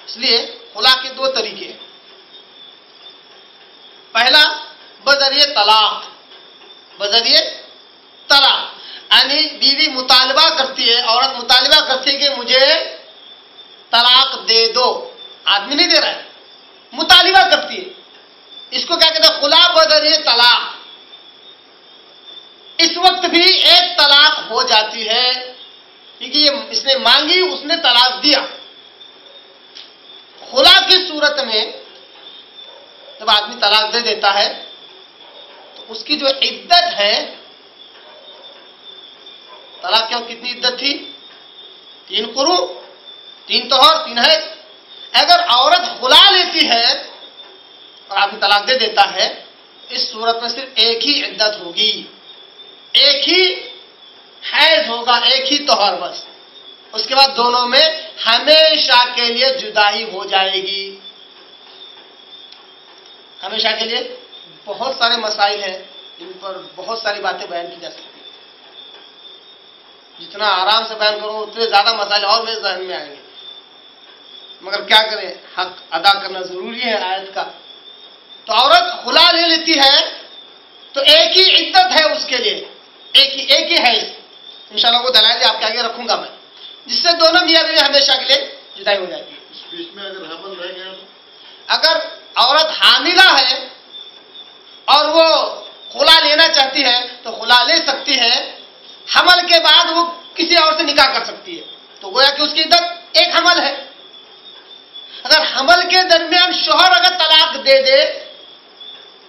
Speaker 1: اس لیے خلا کے دو طریقے ہیں. پہلا بذریعہ طلاق، بذریعہ طلاق، یعنی بیوی مطالبہ کرتی ہے، عورت مطالبہ کرتی ہے کہ مجھے طلاق دے دو، آدمی نہیں دے رہا ہے، مطالبہ کرتی ہے. اس کو کیا کہتے ہیں؟ خلا بذریعہ طلاق. اس وقت بھی ایک طلاق ہو جاتی ہے کیونکہ یہ اس نے مانگی، اس نے طلاق دیا. خلا کی صورت میں جب آدمی طلاق دے دیتا ہے تو اس کی جو عدت ہے، طلاق کیا کتنی عدت تھی؟ 3 قروء، 3 طہر، 3 حیض. اگر عورت خلا لیتی ہے اور آدمی طلاق دے دیتا ہے، اس صورت میں صرف ایک ہی عدت ہوگی، ایک ہی حیض ہوگا، ایک ہی طہر بس. اس کے بعد دونوں میں ہمیشہ کے لیے جدائی ہو جائے گی. ہمیشہ کے لیے. بہت سارے مسائل ہیں، ان پر بہت ساری باتیں بیان کی جا سکتی ہیں. جتنا آرام سے بیان کروں اتنے زیادہ مسائل اور میرے ذہن میں آئیں گے، مگر کیا کریں، حق ادا کرنا ضروری ہے آیت کا. تو عورت خلا لے لیتی ہے تو ایک ہی عدت ہے اس کے لیے، ایک ہی ہے. انشاءاللہ وہ دلائل آپ کے آگے رکھوں گا میں، جس سے دونوں میاں بیوی ہمیشہ کے لیے جدائی ہو جاتی ہے.
Speaker 2: اس بیچ میں اگر حمل رہ گیا تو
Speaker 1: اگر عورت حاملہ ہے اور وہ خلا لینا چاہتی ہے تو خلا لے سکتی ہے. حمل کے بعد وہ کسی اور سے نکاح کر سکتی ہے، تو گویا کہ اس کی عدت ایک حمل ہے. اگر حمل کے درمیان شوہر اگر طلاق دے دے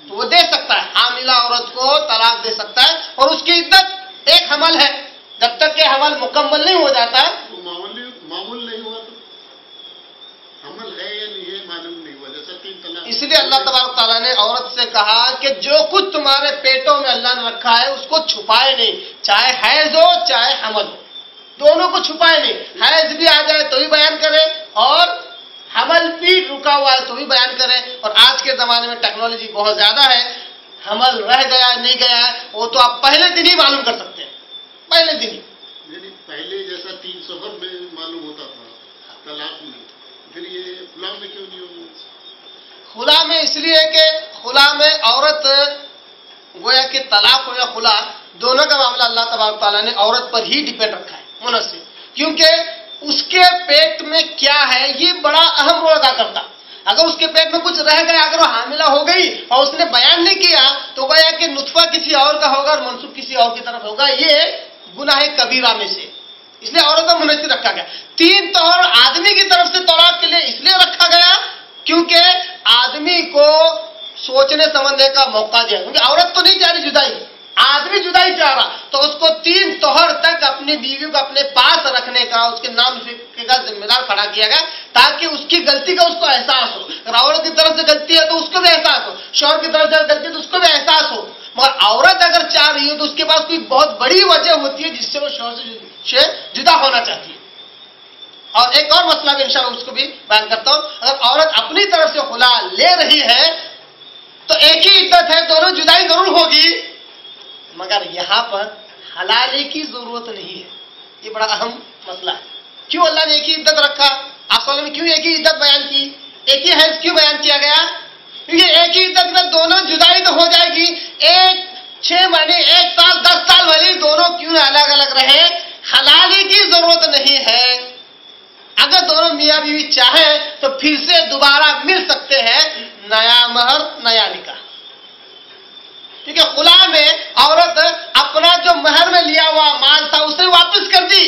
Speaker 1: تو وہ دے سکتا ہے، حاملہ عورت کو طلاق دے سکتا ہے اور اس کی عدت ایک حمل ہے. جب تک کہ حمل مکمل نہیں ہو جاتا
Speaker 2: وہ معمول نہیں ہوا تو حمل ہے یا نہیں ہے معلوم نہیں ہوا، جیسا 3 طلاق.
Speaker 1: اس لیے اللہ تبارک تعالیٰ نے عورت سے کہا کہ جو کچھ تمہارے پیٹوں میں اللہ نے رکھا ہے اس کو چھپائے نہیں، چاہے حیض ہو چاہے حمل ہو، دونوں کو چھپائے نہیں. حیض بھی آ جائے تو بھی بیان کرے اور حمل بھی رکا ہوا ہے تو بھی بیان کریں. اور آج کے زمانے میں ٹیکنالوجی بہت زیادہ ہے، حمل رہ گیا ہے نہیں گیا ہے وہ تو آپ پہلے دن ہی معلوم کر سکتے ہیں، پہلے دن ہی.
Speaker 2: یعنی پہلے جیسا 3 سفر میں معلوم ہوتا تھا طلاق میں، پھر یہ خلا میں کیوں نہیں ہوگا؟
Speaker 1: خلا میں اس لیے کہ خلا میں عورت گویا کہ طلاق ہو یا خلا دونوں کا معاملہ اللہ تبارک تعالیٰ نے عورت پر ہی ڈیپینڈ رکھا ہے منحصر، کیونکہ اس کے پیٹ میں کیا ہے یہ بڑا اہم رول ادا کرتا. اگر اس کے پیٹ میں کچھ رہ گیا، اگر وہ حاملہ ہو گئی اور اس نے بیان نہیں کیا تو گویا کہ نطفہ کسی اور کا ہوگا اور منسوب کسی اور کی طرف ہوگا، یہ گناہ کبیرہ میں سے. اس لیے عورت کو منحصر رکھا گیا. 3 طہر آدمی کی طرف سے طلاق کے لیے اس لیے رکھا گیا کیونکہ آدمی کو سوچنے سمجھنے کا موقع دیا، کیونکہ عورت تو نہیں چاہ رہی جدائی، آدمی جدائی چاہ رہا، تو اس کو 3 طہر تک اپنی بیوی کو اپنے پاس رکھنے کا، اس کے نام کا ذمہ دار کھڑا کیا گیا تاکہ اس کی غلطی کا اس کو احساس ہو. اگر عورت کی طرف سے غلطی ہے تو اس کو بھی احساس ہو، شوہر کی طرف سے غلطی ہے تو اس کو بھی احساس ہو. مگر عورت اگر چاہ رہی ہو تو اس کے پاس کوئی بہت بڑی وجہ ہوتی ہے جس سے وہ شوہر سے جدا ہونا چاہتی ہے. اور ایک اور مسئلہ بھی انشاءاللہ اس کو بھی بیان کرتا ہوں. اگر عورت اپنی طرف سے خلا لے رہی ہے تو ایک ہی عدت ہے، دونوں جدائی ضرور ہوگی، مگر یہاں پر حلالی کی ضرورت نہیں ہے. یہ بڑا اہم مسئلہ ہے. کیوں اللہ نے ایک ہی عدت رکھا؟ آپ صلی اللہ علیہ وسلم نے کیوں ایک ہی عدت بیان کی؟ ایک ہی حیض کیوں بیان کیا گیا؟ کیونکہ ایک ہی عدت میں دونوں جدائی تو ہو جائے گی. 6 مہینے، 1 سال، 10 سال والی دونوں کیوں الگ الگ رہے؟ حلالی کی ضرورت نہیں ہے. اگر دونوں میاں بیوی چاہیں تو پھر سے دوبارہ مل سکتے ہیں، نیا مہر نیا نکاح. کیونکہ خلا میں عورت اپنا جو مہر میں لیا ہوا مال تھا اسے واپس کر دی.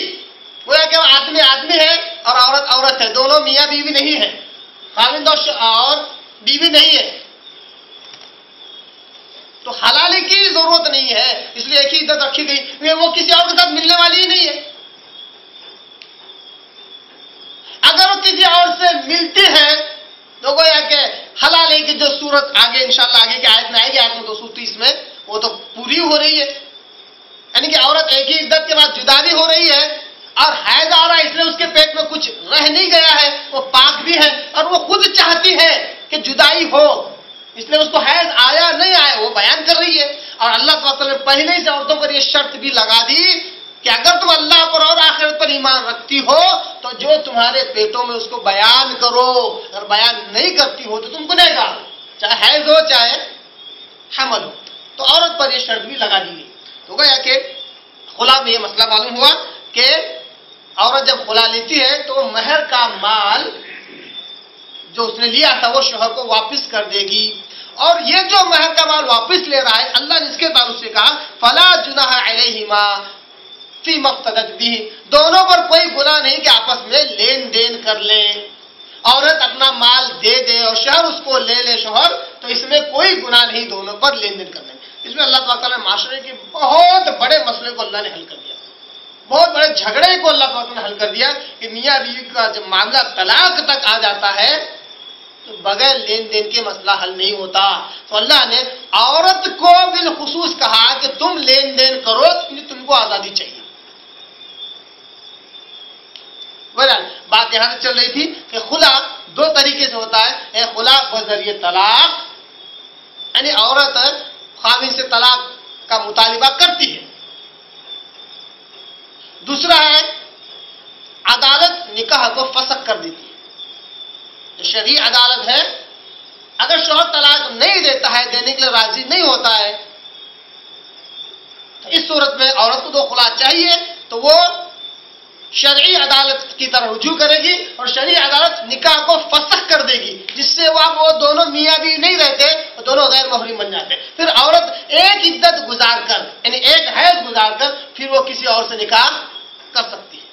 Speaker 1: گویا کہ آدمی آدمی ہے اور عورت عورت ہے، دونوں میاں بیوی نہیں ہے، خاوند اور بیوی نہیں ہے. تو حلالی کی ضرورت نہیں ہے، اس لیے ایک ہی عدت رکھی گئی. وہ کسی اور کے ساتھ ملنے والی ہی نہیں ہے. اگر وہ کسی اور سے ملتی ہے تو گویا کہ حلالے کی جو صورت آگے انشاءاللہ آگے کی آیت میں آئے گی، آیت میں 230 میں، وہ تو پوری ہو رہی ہے. یعنی کہ عورت ایک ہی عدت کے بعد جدا بھی ہو رہی ہے اور حیض آ رہا ہے، اس لیے اس کے پیٹ میں کچھ رہ نہیں گیا ہے، وہ پاک بھی ہے اور وہ خود چاہتی ہے کہ جدائی ہو، اس لیے اس کو حیض آیا نہیں آیا وہ بیان کر رہی ہے. اور اللہ تعالیٰ نے پہلے ہی سے عورتوں پر یہ شرط بھی لگا دی کہ اگر تم اللہ پر اور آخرت پر ایمان رکھتی ہو تو تو جو تمہارے پیٹوں میں اس کو بیان کرو، اگر بیان نہیں کرتی ہو تو تم گنہگار ہو، چاہے حیض ہو چاہے حمل ہو۔ تو عورت پر یہ شرط بھی لگا دی گئی۔ تو گیا کہ خلا میں یہ مسئلہ معلوم ہوا کہ عورت جب خلا لیتی ہے تو مہر کا مال جو اس نے لیا تھا وہ شوہر کو واپس کر دے گی، اور یہ جو مہر کا مال واپس لے رہا ہے اللہ نے اس کے تعلق سے کہا فلا جناح علیہما فیما افتدت بہ، دونوں پر کوئی گناہ نہیں کہ آپس میں لین دین کر لیں۔ عورت اپنا مال دے دے اور شوہر اس کو لے لے شوہر، تو اس میں کوئی گناہ نہیں دونوں پر لین دین کرنے۔ اس میں اللہ تعالیٰ نے معاشرے کے بہت بڑے مسئلے کو اللہ نے حل کر دیا، بہت بڑے جھگڑے کو اللہ تعالیٰ نے حل کر دیا کہ میاں بیوی کا جب معاملہ طلاق تک آ جاتا ہے تو بغیر لین دین کے مسئلہ حل نہیں ہوتا۔ تو اللہ نے عورت کو بالخصوص کہا کہ تم لین دین کرو، تم کو آزادی چاہیے۔ بہرحال بات یہاں سے چل رہی تھی کہ خلا دو طریقے سے ہوتا ہے، ایک خلا بذریعہ طلاق، یعنی عورت خاوند سے طلاق کا مطالبہ کرتی ہے، دوسرا ہے عدالت نکاح کو فسخ کر دیتی ہے۔ شرعی عدالت ہے، اگر شوہر طلاق نہیں دیتا ہے، دینے کے لیے راضی نہیں ہوتا ہے، تو اس صورت میں عورت کو دو خلا چاہیے، تو وہ شرعی عدالت کی طرف رجوع کرے گی اور شرعی عدالت نکاح کو فسخ کر دے گی، جس سے وہ دونوں میاں بیوی نہیں رہتے، دونوں غیر محرم بن جاتے۔ پھر عورت ایک عدت گزار کر، یعنی ایک حیض گزار کر پھر وہ کسی اور سے نکاح کر سکتی ہے۔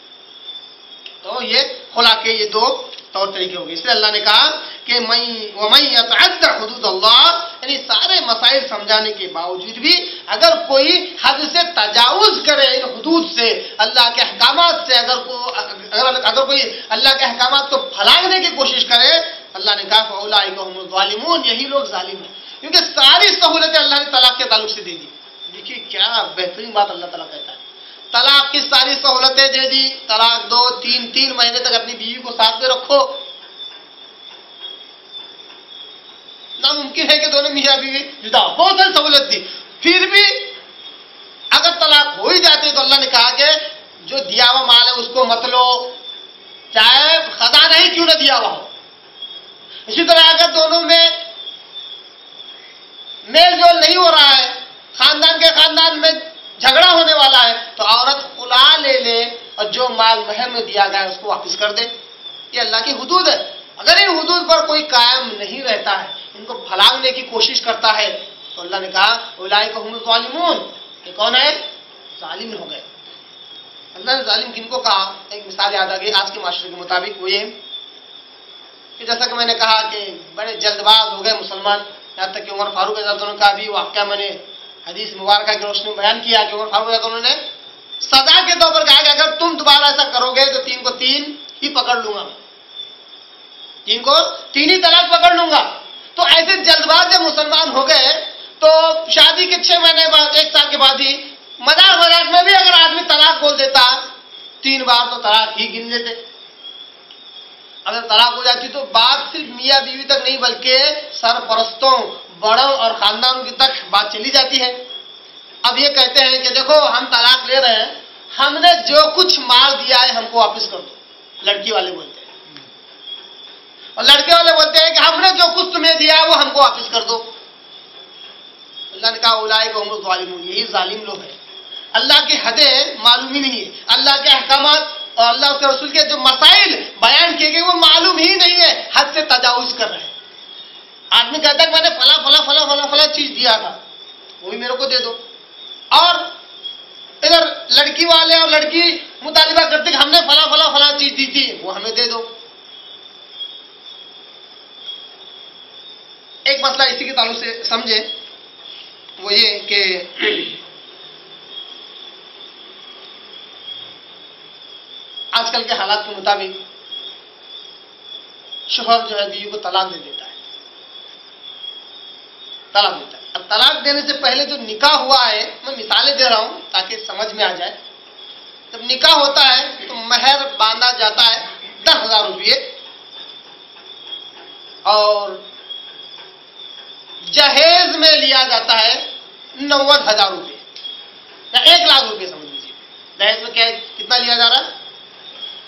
Speaker 1: تو یہ خلا کے یہ دو طور طریقے ہو گئے۔ اس لیے اللہ نے کہا کہ وَمَن يَتَعَدَّ حُدُودَ اللَّهِ، یعنی سارے مسائل سمجھانے کے باوجود بھی اگر کوئی حد سے تجاوز کرے ان حدود سے، اللہ کے احکامات سے، اگر کوئی اللہ کے احکامات کو پھلانگنے کی کوشش کرے، اللہ نے کہا فَأُولَٰئِكَ هُمُ الظَّالِمُونَ، یہی لوگ ظالم ہیں، کیونکہ ساری سہولتیں اللہ نے طلاق کے تعلق سے دے دی۔ دیکھیے کیا بہترین بات اللہ تعالیٰ کہتا ہے، طلاق کی ساری سہولتیں دے دی، طلاق دو، تین مہینے تک اپنی بیوی کو ساتھ میں رکھو۔ ناممکن ہے کہ دونوں میاں بیوی جدا ہو، بہت ساری سہولت دی، پھر بھی اگر طلاق ہو ہی جاتی تو اللہ نے کہا کہ جو دیا ہوا مال ہے اس کو مت لو، چاہے خزانہ ہی کیوں نہ دیا ہوا ہو۔ اسی طرح اگر دونوں میں میل جول نہیں ہو رہا ہے، خاندان کے خاندان میں جھگڑا ہونے والا ہے، تو عورت خلا لے لے اور جو مال مہر میں دیا گیا ہے اس کو واپس کر دے۔ یہ اللہ کی حدود ہے، اگر ان حدود پر کوئی قائم نہیں رہتا ہے، ان کو پھلانگنے کی کوشش کرتا ہے، تو اللہ نے کہا اولئک هم الظالمون، یہ کون ہے؟ ظالم ہو گئے۔ اللہ نے ظالم کن کو کہا؟ ایک مثال یاد آ گئی آج کے معاشرے کے مطابق، وہ یہ کہ جیسا کہ میں نے کہا کہ بڑے جلد باز ہو گئے مسلمان، یہاں تک کہ عمر فاروق رضی اللہ عنہ کا بھی واقعہ میں نے حدیث مبارکہ کی روشنی میں بیان کیا کہ عمر فاروق رضی اللہ عنہ نے سزا کے طور پر کہا کہ اگر تم دوبارہ ایسا کرو گے تو 3 کو 3 ہی پکڑ لوں گا، 3 کو 3 ہی طلاق پکڑ لوں گا۔ تو ایسے جلد باز جب مسلمان ہو گئے تو شادی کے 6 مہینے بعد، 1 سال کے بعد ہی مذاق میں بھی اگر آدمی طلاق بول دیتا 3 بار تو طلاق ہی گن لیتے۔ اگر طلاق ہو جاتی تو بات صرف میاں بیوی تک نہیں بلکہ سرپرستوں، بڑوں اور خاندانوں کی تک بات چلی جاتی ہے۔ اب یہ کہتے ہیں کہ دیکھو ہم طلاق لے رہے ہیں، ہم نے جو کچھ مال دیا ہے ہم کو واپس کر دو، لڑکی والے بولتے ہیں، اور لڑکے والے بولتے ہیں کہ ہم نے جو کچھ تمہیں دیا ہے وہ ہم کو واپس کر دو۔ اللہ نے کہا اولئک هم الظالمون، یہی ظالم لوگ ہیں۔ اللہ کی حدیں معلوم ہی نہیں ہے، اللہ کے احکامات اور اللہ کے رسول کے جو مسائل بیان کیے گئے وہ معلوم ہی نہیں ہے، حد سے تجاوز کر رہے ہیں۔ آدمی کہتا ہے کہ میں نے فلاں چیز دیا تھا، وہ بھی میرے کو دے دو، اور ادھر لڑکی والے اور لڑکی مطالبہ کرتے کہ ہم نے فلاں چیز دی تھی وہ ہمیں دے دو۔ ایک مسئلہ اسی کے تعلق سے سمجھے، وہ یہ کہ آج کل کے حالات کے مطابق شوہر جو ہے بیوی کو طلاق دے دیتا ہے، اب طلاق دینے سے پہلے جو نکاح ہوا ہے، میں مثالیں دے رہا ہوں تاکہ سمجھ میں آ جائے۔ جب نکاح ہوتا ہے تو مہر باندھا جاتا ہے 10,000 روپئے، اور جہیز میں لیا جاتا ہے 90,000 روپئے یا 1 لاکھ روپئے سمجھ لیجیے۔ جہیز میں کتنا لیا جا رہا ہے؟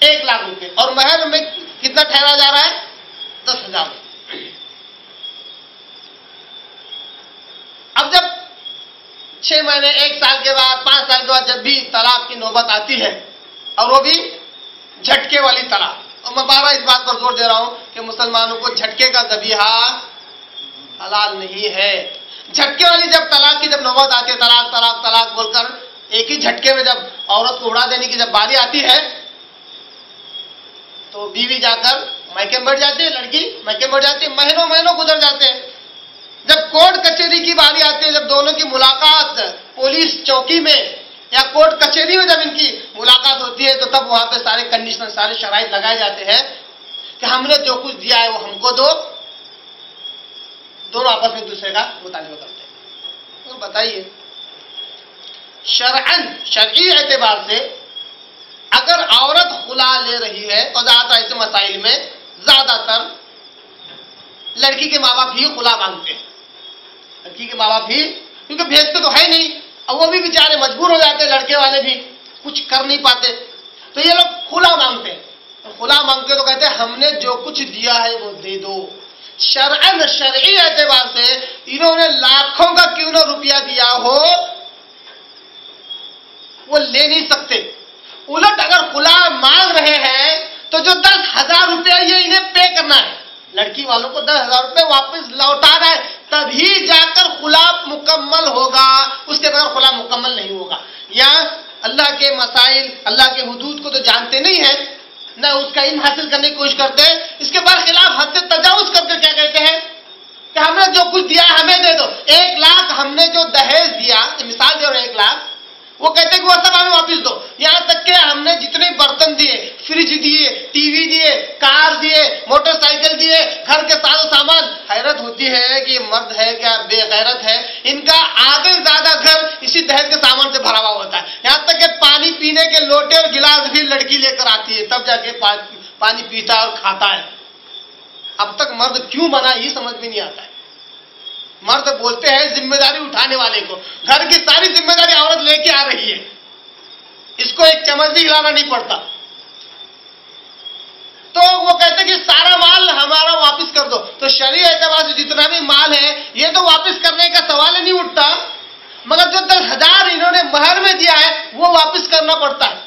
Speaker 1: 1 لاکھ روپئے۔ روپے، اور مہر میں کتنا ٹھہرا جا رہا ہے؟ 10,000۔ اب جب 6 مہینے، 1 سال کے بعد، 5 سال کے بعد جب بھی طلاق کی نوبت آتی ہے، اور وہ بھی جھٹکے والی طلاق، اور میں بار بار اس بات پر زور دے رہا ہوں کہ مسلمانوں کو جھٹکے کا ذبیحہ حلال نہیں ہے۔ جھٹکے والی جب طلاق کی جب نوبت آتی ہے، طلاق طلاق طلاق بول کر ایک ہی جھٹکے میں جب عورت کو اڑا دینے کی جب باری آتی ہے، تو بیوی جا کر میکے بیٹھ جاتی ہے، لڑکی میکے بیٹھ جاتی ہے، مہینوں مہینوں گزر جاتے ہیں۔ جب کورٹ کچہری کی باری آتی ہے، جب دونوں کی ملاقات پولیس چوکی میں یا کورٹ کچہری میں جب ان کی ملاقات ہوتی ہے، تو تب وہاں پہ سارے کنڈیشن، سارے شرائط لگائے جاتے ہیں کہ ہم نے جو کچھ دیا ہے وہ ہم کو دو۔ دونوں آپس میں ایک دوسرے کا مطالبہ کرتے ہیں۔ تو بتائیے، شرعاً، شرعی اعتبار سے اگر عورت خلا لے رہی ہے، اور زیادہ تر ایسے مسائل میں زیادہ تر لڑکی کے ماں باپ ہی خلا مانگتے ہیں، لڑکی کے ماں باپ ہی، کیونکہ بھیجتے تو ہے نہیں، اور وہ بھی بیچارے مجبور ہو جاتے ہیں، لڑکے والے بھی کچھ کر نہیں پاتے، تو یہ لوگ خلا مانگتے ہیں۔ خلا مانگتے تو کہتے ہیں ہم نے جو کچھ دیا ہے وہ دے دو۔ شرعاً، شرعی اعتبار سے انہوں نے لاکھوں کا کیوں نہ روپیہ دیا ہو، وہ لے نہیں سکتے۔ الٹ اگر خلا مانگ رہے ہیں تو جو 10,000 روپیہ یہ انہیں پے کرنا ہے، لڑکی والوں کو 10,000 روپے واپس لوٹانا ہے، تبھی جا کر خلا مکمل ہوگا، اس کے بغیر خلا مکمل نہیں ہوگا۔ یا اللہ کے مسائل، اللہ کے حدود کو تو جانتے نہیں ہیں، نہ اس کا علم حاصل کرنے کی کوشش کرتے ہیں، اس کے برخلاف حد سے تجاوز کر کے کیا کہتے ہیں کہ ہم نے جو کچھ دیا ہمیں دے دو۔ 1 لاکھ ہم نے جو دہیج دیا، مثال دے رہے ہیں 1 لاکھ، وہ کہتے ہیں کہ وہ سب ہمیں واپس دو۔ یہاں تک کہ ہم نے جتنے برتن دیے، فریج دیے، ٹی وی دیے، کار دیے، موٹر سائیکل دیے، گھر کے سارے سامان، حیرت ہوتی ہے کہ یہ مرد ہے کیا بے غیرت ہے، ان کا آدھے زیادہ گھر اسی دہیج کے سامان سے بھرا ہوا ہوتا ہے۔ یہاں تک کہ پانی پینے کے لوٹے اور گلاس بھی لڑکی لے کر آتی ہے، تب جا کے پانی پیتا ہے اور کھاتا ہے۔ اب تک مرد کیوں بنا یہ سمجھ میں نہیں آتا ہے۔ مرد بولتے ہیں ذمہ داری اٹھانے والے کو، گھر کی ساری ذمہ داری عورت لے کے آ رہی ہے، اس کو ایک چمچ بھی ہلانا نہیں پڑتا، تو وہ کہتے ہیں کہ سارا مال ہمارا واپس کر دو۔ تو شرعی اعتبار سے جتنا بھی مال ہے یہ تو واپس کرنے کا سوال ہی نہیں اٹھتا، مگر جو 10,000 انہوں نے مہر میں دیا ہے وہ واپس کرنا پڑتا ہے۔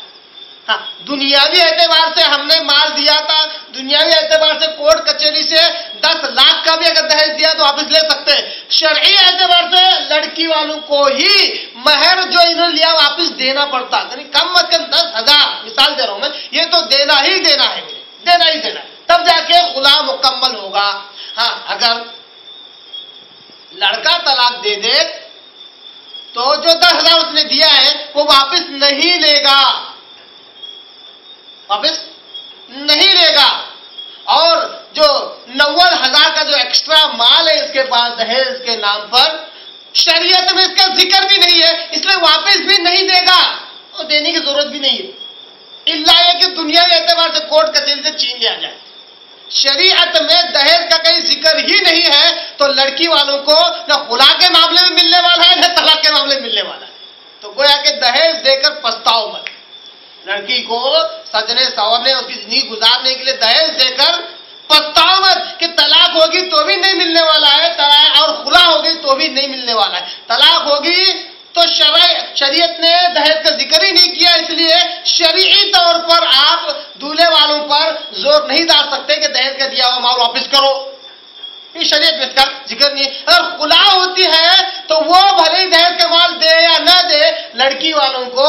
Speaker 1: ہاں، دنیاوی اعتبار سے ہم نے مال دیا تھا، دنیاوی اعتبار سے کورٹ کچہری سے 10 لاکھ کا بھی اگر دہیج دیا تو واپس لے سکتے ہیں۔ شرعی اعتبار سے لڑکی والوں کو ہی مہر جو انہوں نے لیا واپس دینا پڑتا، یعنی کم از کم 10,000، مثال دے رہا ہوں میں، یہ تو دینا ہی دینا ہے، دینا ہی دینا ہے، تب جا کے خلا مکمل ہوگا۔ ہاں، اگر لڑکا طلاق دے دے تو جو 10,000 اس نے دیا ہے وہ واپس نہیں لے گا، واپس نہیں لے گا، اور جو 90,000 کا جو ایکسٹرا مال ہے اس کے پاس دہیج کے نام پر، شریعت میں اس کا ذکر بھی نہیں ہے، اس لیے واپس بھی نہیں دے گا، اور دینے کی ضرورت بھی نہیں ہے، الا یہ کہ دنیاوی اعتبار سے کورٹ کچہری سے چھین لیا جائے۔ شریعت میں دہیج کا کہیں ذکر ہی نہیں ہے، تو لڑکی والوں کو نہ خلا کے معاملے میں ملنے والا ہے نہ طلاق کے معاملے میں ملنے والا ہے۔ تو گویا کہ دہیج دے کر پچھتاؤ مت، لڑکی کو سجنے سنورنے اس کی زندگی گزارنے کے لیے دہیج دے کر پچھتاؤ مت کہ طلاق ہوگی تو بھی نہیں ملنے والا ہے، طلاق اور خلا ہوگی تو بھی نہیں ملنے والا ہے۔ طلاق ہوگی تو شریعت نے دہیج کا ذکر ہی نہیں کیا، اس لیے شرعی طور پر آپ دولہے والوں پر زور نہیں ڈال سکتے کہ دہیج کا دیا ہوا مال واپس کرو، یہ شریعت میں اس کا ذکر نہیں ہے۔ اگر خلا ہوتی ہے تو وہ بھلے ہی دہیج کا مال دے یا نہ دے، لڑکی والوں کو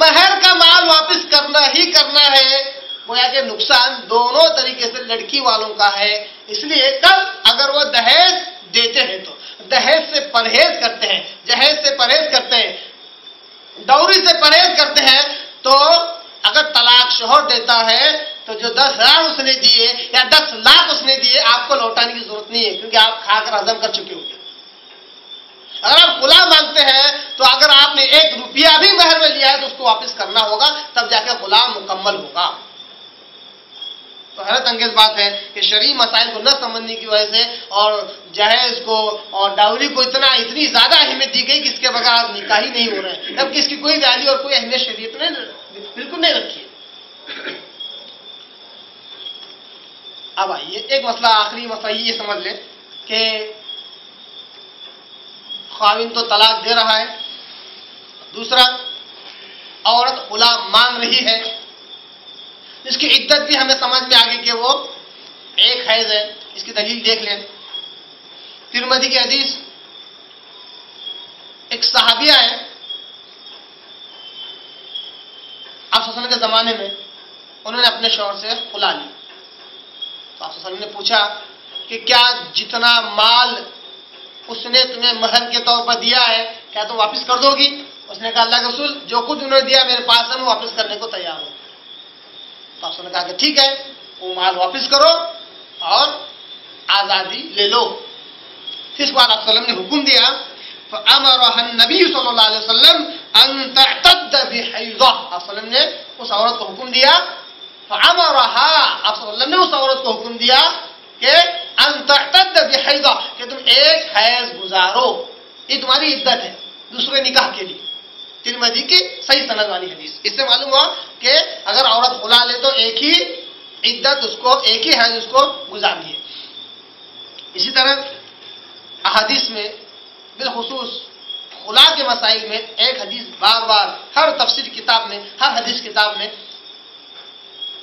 Speaker 1: مہر کا مال واپس کرنا ہی کرنا ہے، گویا کہ نقصان دونوں طریقے سے لڑکی والوں کا ہے۔ اس لیے کب اگر وہ دہیج دیتے ہیں تو دہیج سے پرہیز کرتے ہیں، جہیز سے پرہیز کرتے ہیں، ڈوری سے پرہیز کرتے ہیں، تو اگر طلاق شوہر دیتا ہے تو جو 10,000 اس نے دیے یا 10 لاکھ اس نے دیے آپ کو لوٹانے کی ضرورت نہیں ہے، کیونکہ آپ کھا کر ہضم کر چکے ہوں گے۔ اگر آپ خلا مانگتے ہیں تو اگر آپ نے 1 روپیہ بھی مہر میں لیا ہے تو اس کو واپس کرنا ہوگا، تب جا کے خلا مکمل ہوگا۔ تو حیرت انگیز بات ہے کہ شرعی مسائل کو نہ سمجھنے کی وجہ سے اور جہیز کو اور ڈاوری کو اتنی زیادہ اہمیت دی گئی کہ اس کے بغیر نکاح ہی نہیں ہو رہے ہیں، جبکہ اس کی کوئی ویلیو اور کوئی اہمیت شریعت نے بالکل نہیں رکھی ہے۔ اب آئیے ایک مسئلہ، آخری مسئلہ یہ سمجھ لیں کہ خاوند تو طلاق دے رہا ہے، دوسرا عورت خلا مانگ رہی ہے، اس کی عدت بھی ہمیں سمجھ میں آ گئی کہ وہ ایک حیض ہے. اس کی دلیل دیکھ لیں. ترمذی کی حدیث، ایک صحابیہ ہے آپ صلی اللہ علیہ وسلم کے زمانے میں، انہوں نے اپنے شوہر سے خلا لی. تو آپ صلی اللہ علیہ وسلم نے پوچھا کہ کیا جتنا مال اس نے تمہیں مہر کے طور پر دیا ہے کیا تم واپس کر دو گی؟ اس نے کہا اللہ کے رسول جو کچھ انہوں نے دیا میرے پاس ہے میں واپس کرنے کو تیار ہوں. تو آپ نے کہا کہ ٹھیک ہے وہ مال واپس کرو اور آزادی لے لو. پھر اس بعد آپ صلی اللہ علیہ وسلم نے حکم دیا فَأَمَرَهَا النَّبِيُّ صلی اللہ علیہ وسلم أَن تَعْتَدَّ بِحَيْضَةٍ. آپ صلی اللہ علیہ وسلم نے اس عورت کو حکم دیا، فَأَمَرَهَا، آپ صلی اللہ علیہ وسلم نے اس عورت کو حکم دیا کہ أَن تَعْتَدَّ بِحَيْضَةٍ، کہ تم ایک حیض گزارو، یہ تمہاری عدت ہے دوسرے نکاح کے لیے. ترمذی کی صحیح سند والی حدیث. اس سے معلوم ہوا کہ اگر عورت خلا لے تو ایک ہی عدت اس کو، ایک ہی حیض اس کو گزارنی ہے. اسی طرح احادیث میں بالخصوص خلا کے مسائل میں ایک حدیث بار بار ہر تفسیر کتاب میں، ہر حدیث کتاب میں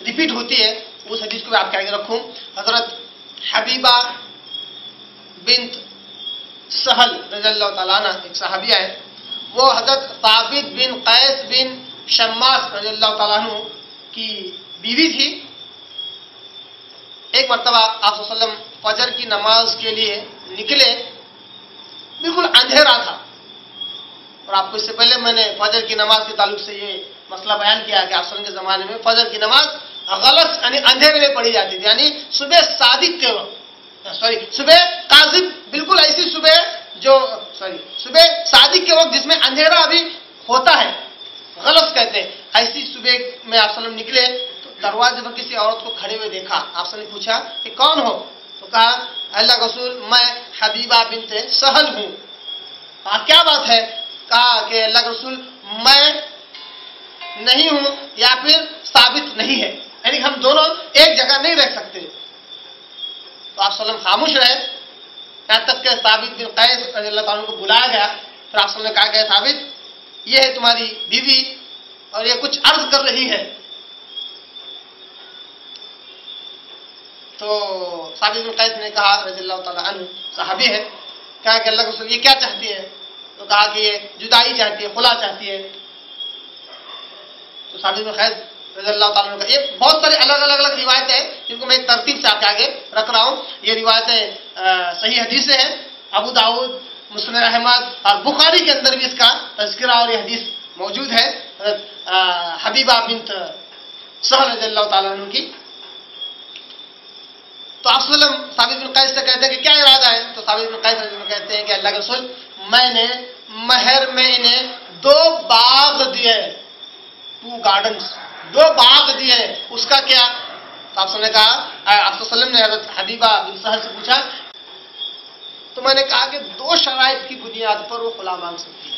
Speaker 1: ریپیٹ ہوتی ہے. اس حدیث کو میں آپ کے آگے رکھوں. حضرت حبیبہ بنت سہل رضی اللہ تعالیٰ عنہ ایک صحابیہ ہے، وہ حضرت ثابت بن قیس بن شماس رضی اللہ تعالیٰ عنہ کی بیوی تھی. ایک مرتبہ آپ صلی اللہ علیہ وسلم فجر کی نماز کے لیے نکلے، بالکل اندھیرا تھا. اور آپ کو اس سے پہلے میں نے فجر کی نماز کے تعلق سے یہ مسئلہ بیان کیا کہ آپ صلی اللہ علیہ وسلم کے زمانے میں فجر کی نماز غلط یعنی اندھیرے میں پڑھی جاتی تھی، یعنی صبح صادق کے وقت، صبح کاذب، بالکل ایسی صبح جو صبح صادق کے وقت جس میں اندھیرا ابھی ہوتا ہے، غلط کہتے ہیں، ایسی صبح میں آپ صلی اللہ علیہ وسلم نکلے تو دروازے پر کسی عورت کو کھڑے ہوئے دیکھا. آپ صلی اللہ علیہ وسلم نے پوچھا کہ کون ہو؟ تو کہا اللہ کے رسول میں حبیبہ بنت سہل ہوں. کہا کیا بات ہے؟ کہا کہ اللہ کے رسول میں نہیں ہوں یا پھر ثابت نہیں ہے، یعنی ہم دونوں ایک جگہ نہیں رہ سکتے. تو آپ صلی اللہ علیہ وسلم خاموش رہے یہاں تک کہ ثابت بن قیس رضی اللہ تعالیٰ کو بلایا گیا. پھر آپ صلی اللہ علیہ وسلم نے کہا کہ ثابت یہ ہے تمہاری بیوی اور یہ کچھ عرض کر رہی ہے. تو ثابت بن قیس نے کہا رضی اللہ تعالیٰ عنہ صحابی ہے، کہا کہ اللہ کے رسول یہ کیا چاہتی ہے؟ تو کہا کہ یہ جدائی چاہتی ہے، خلا چاہتی ہے. تو ثابت بن قیس رضی اللہ تعالیٰ عنہ کا یہ بہت ساری الگ الگ روایتیں ہیں جن کو میں ایک ترتیب سے آپ کے آگے رکھ رہا ہوں. یہ روایتیں صحیح حدیثیں ہیں، ابو داؤد، مسند احمد اور بخاری کے اندر بھی اس کا تذکرہ اور یہ حدیث موجود ہے حبیبہ بنت سہل رضی اللہ تعالیٰ عنہ کی. تو آپ صلی اللہ علیہ وسلم ثابت بن قیس سے کہتے ہیں کہ کیا ارادہ ہے؟ تو ثابت بن قیس رضی اللہ عنہ کہتے ہیں کہ اللہ کے رسول میں نے مہر میں انہیں 2 باغ دیے، 2 گارڈنز، 2 باغ دیے، اس کا کیا؟ تو آپ صلی اللہ علیہ وسلم نے کہا، آپ صلی اللہ علیہ وسلم نے حضرت حبیبہ بن سہل سے پوچھا تو میں نے کہا کہ 2 شرائط کی بنیاد پر وہ خلا مانگ سکتی ہے.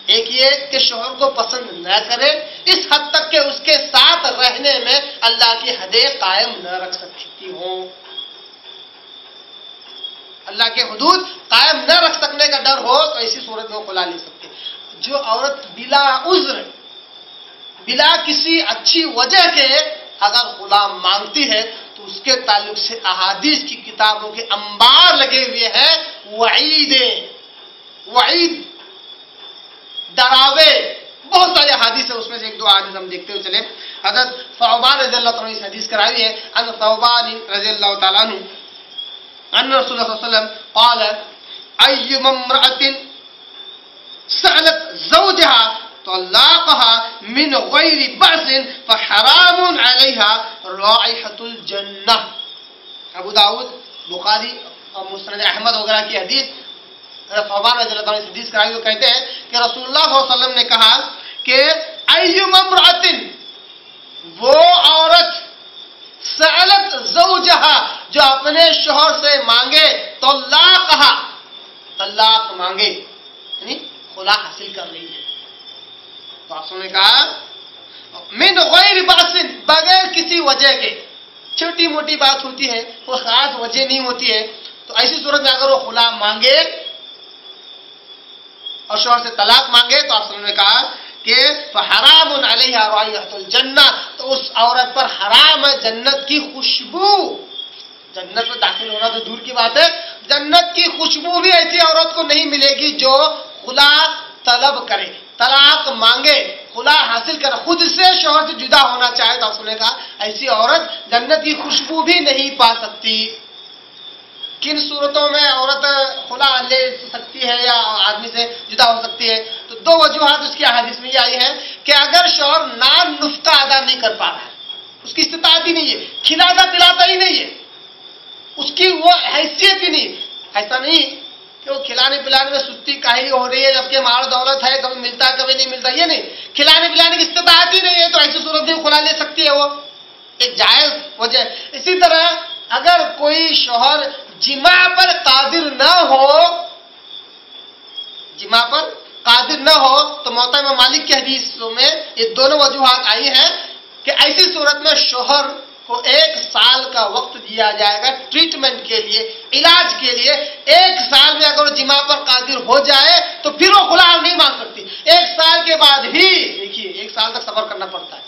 Speaker 1: ایک یہ کہ شوہر کو پسند نہ کرے اس حد تک کہ اس کے ساتھ رہنے میں اللہ کی حدیں قائم نہ رکھ سکتی ہوں، اللہ کے حدود قائم نہ رکھ سکنے کا ڈر ہو تو ایسی صورت میں وہ خلا لے سکتے. جو عورت بلا عذر، بلا کسی اچھی وجہ کے اگر خلا مانگتی ہے تو اس کے تعلق سے احادیث کی کتابوں کے انبار لگے ہوئے ہیں، وعید، ڈراوے، بہت سارے احادیث ہیں. اس میں سے 1-2 احادیث ہم دیکھتے ہوئے چلے. حضرت ثوبان رضی اللہ تعالیٰ عنہ اس حدیث کرائی ہے ان ثوبان رضی اللہ تعالیٰ عنہ ان رسول اللہ صلی اللہ علیہ وسلم قال ايما امرأة سألت زوجها طلاقها من غير بأس فحرام عليها رائحة الجنة. ابو داؤد، بخاری اور مسند احمد وغیرہ کی حدیث ثوبان رضی اللہ عنہ حدیث کرائی وہ کہتے ہیں کہ رسول اللہ صلی اللہ علیہ وسلم نے کہا کہ ايما امرأة، وہ عورت سألت زوجها جو اپنے شوہر سے مانگے طلاقها، طلاق مانگے یعنی خلا حاصل کر رہی ہے. تو آپ نے کہا من غیر باس، بغیر کسی وجہ کے، چھوٹی موٹی بات ہوتی ہے، کوئی خاص وجہ نہیں ہوتی ہے، تو ایسی صورت میں اگر وہ خلا مانگے اور شوہر سے طلاق مانگے تو آپ صلی اللہ علیہ وسلم نے کہا کہ فحرام علیہا رائحۃ الجنہ، تو اس عورت پر حرام ہے جنت کی خوشبو. جنت میں داخل ہونا تو دور کی بات ہے، جنت کی خوشبو بھی ایسی عورت کو نہیں ملے گی جو خلا طلب کرے، طلاق مانگے، خلا حاصل کرے، خود سے شوہر سے جدا ہونا چاہے تو آپ نے کہا ایسی عورت جنت کی خوشبو بھی نہیں پا سکتی. کن صورتوں میں عورت خلا لے سکتی ہے یا آدمی سے جدا ہو سکتی ہے؟ تو دو وجوہات اس کی حدیث میں یہ آئی ہے کہ اگر شوہر نان نفقہ ادا نہیں کر پا رہا ہے، اس کی استطاعت ہی نہیں ہے، کھلاتا پلاتا ہی نہیں ہے، اس کی وہ حیثیت ہی نہیں، ایسا نہیں کہ وہ کھلانے پلانے میں سستی کاہلی ہو رہی ہے جبکہ مال دولت ہے، کبھی ملتا ہے کبھی نہیں ملتا، یہ نہیں، کھلانے پلانے کی استطاعت ہی نہیں ہے تو ایسی صورت میں خلا لے سکتی ہے، وہ ایک جائز وجہ. اسی طرح اگر کوئی شوہر جماع پر قادر نہ ہو، جماع پر قادر نہ ہو تو موطا امام مالک کی حدیثوں میں یہ دونوں وجوہات آئی ہیں کہ ایسی صورت میں شوہر کو 1 سال کا وقت دیا جائے گا ٹریٹمنٹ کے لیے، علاج کے لیے. 1 سال میں اگر وہ جماع پر قادر ہو جائے تو پھر وہ خلا نہیں مانگ سکتی. 1 سال کے بعد بھی دیکھیے 1 سال تک صبر کرنا پڑتا ہے،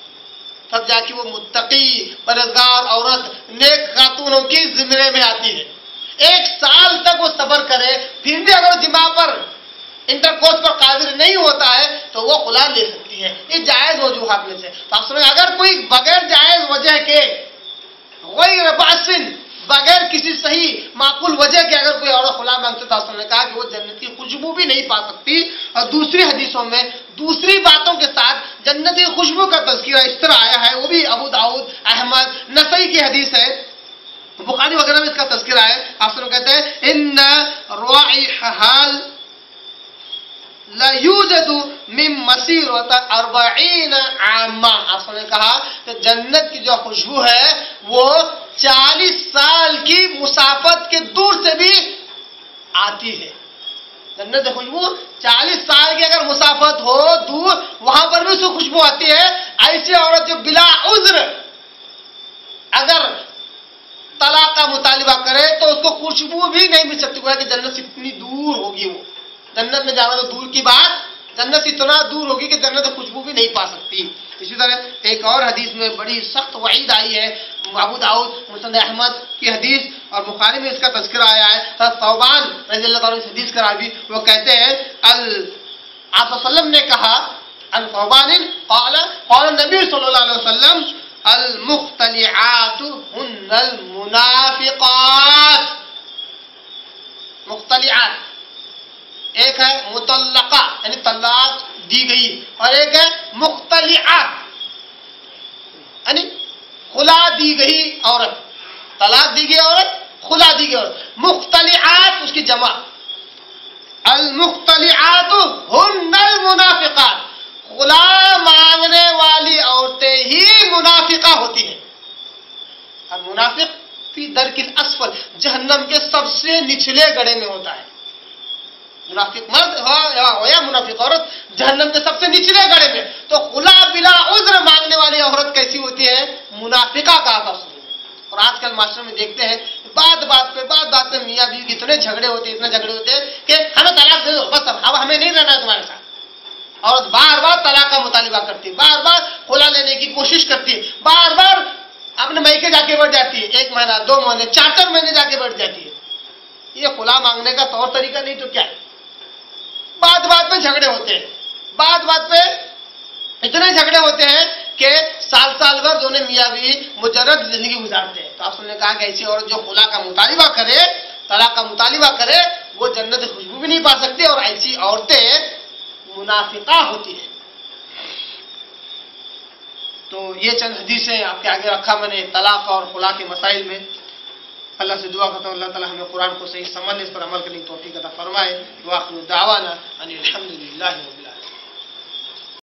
Speaker 1: تب جا کے وہ متقی پرہیزگار عورت نیک خاتونوں کی زمرے میں آتی ہے. 1 سال تک وہ صبر کرے، پھر بھی اگر جماع پر انٹرکورس پر قادر نہیں ہوتا ہے تو وہ خلا لے سکتی ہے. یہ جائز وجوہات میں سے. تو آپ سمجھیں اگر کوئی بغیر جائز وجہ کے، غیر باسن، بغیر کسی صحیح معقول وجہ کے اگر کوئی عورت خلا مانگتے تو آپ نے کہا کہ وہ جنت کی خوشبو بھی نہیں پا سکتی. اور دوسری حدیثوں میں دوسری باتوں کے ساتھ جنت کی خوشبو کا تذکرہ اس طرح آیا ہے، وہ بھی ابو داؤد، احمد، نسائی کی حدیث ہے، بخاری وغیرہ میں اس کا تذکرہ ہے. آپ سے کہتے ہیں ان روائحها لا یوجد من مسیرۃ 40 عامہ. آپ نے کہا کہ جنت کی جو خوشبو ہے وہ 40 سال کی مسافت کے دور سے بھی آتی ہے. جنت کی خوشبو 40 سال کی اگر مسافت ہو دور، وہاں پر بھی اس کو خوشبو آتی ہے. ایسی عورت جو بلا عذر اگر طلاق کا مطالبہ کرے تو اس کو خوشبو بھی نہیں مل سکتی، کہ جنت سے اتنی دور ہوگی، وہ جنت میں جانا تو دور کی بات، جنت سے اتنا دور ہوگی کہ جنت سے خوشبو بھی نہیں پا سکتی. اسی طرح ایک اور حدیث میں بڑی سخت وعید آئی ہے، ابو داؤد، مسند احمد کی حدیث اور بخاری میں اس کا تذکرہ آیا ہے. ثوبان رضی اللہ تعالیٰ عنہ حدیث کرا بھی، وہ کہتے ہیں آپ صلی اللہ علیہ وسلم نے کہا عن ثوبان قال قال النبی صلی اللہ علیہ وسلم المختلعات ہن المنافقات. مختلعات ایک ہے مطلقہ یعنی طلاق دی گئی، اور ایک ہے مختلعات یعنی خلا دی گئی عورت، طلاق دی گئی عورت، خلا دی گئی عورت. مختلعات اس کی جمع، المختلعات ہن المنافقات. خلا مانگنے والی عورتیں ہی منافقہ ہوتی ہیں. اور منافق فی درک الاسفل، جہنم کے سب سے نچلے گڑھے میں ہوتا ہے. منافق مرد ہو یا منافق عورت جہنم کے سب سے نچلے گڑھے میں. تو خلا بلا عذر مانگنے والی عورت کیسی ہوتی ہے؟ منافقہ کا آقا. اور آج کل معاشرے میں دیکھتے ہیں بات بات پہ میاں بیوی کی اتنے جھگڑے ہوتے ہیں کہ ہمیں طلاق دے دو، بس اب ہمیں نہیں رہنا ہے تمہارے ساتھ. عورت بار بار طلاق کا مطالبہ کرتی ہے، بار بار خلا لینے کی کوشش کرتی ہے، بار بار اپنے میکے جا کے بیٹھ جاتی ہے، 1 مہینہ 2 مہینے 4 مہینے جا کے بیٹھ جاتی ہے. یہ خلا مانگنے کا طور طریقہ نہیں تو کیا ہے؟ بات پہ جھگڑے ہوتے ہیں، بات پہ اتنے جھگڑے ہوتے ہیں کہ سال بھر دونوں میاں بیوی مجرد زندگی گزارتے ہیں. تو آپ نے کہا کہ ایسی عورت جو خلا کا مطالبہ کرے، طلاق کا مطالبہ کرے، وہ جنت خوشبو بھی نہیں پا سکتی، اور ایسی عورتیں منافقہ ہوتی ہیں. تو یہ چند حدیثیں آپ کے آگے رکھا میں نے طلاق اور خلا کے مسائل میں. اللہ سے دعا کرتا ہوں اللہ تعالیٰ ہمیں قرآن کو صحیح سمجھنے، اس پر عمل کرنے کی توفیق عطا فرمائے. وآخر دعوانا ان الحمد للہ.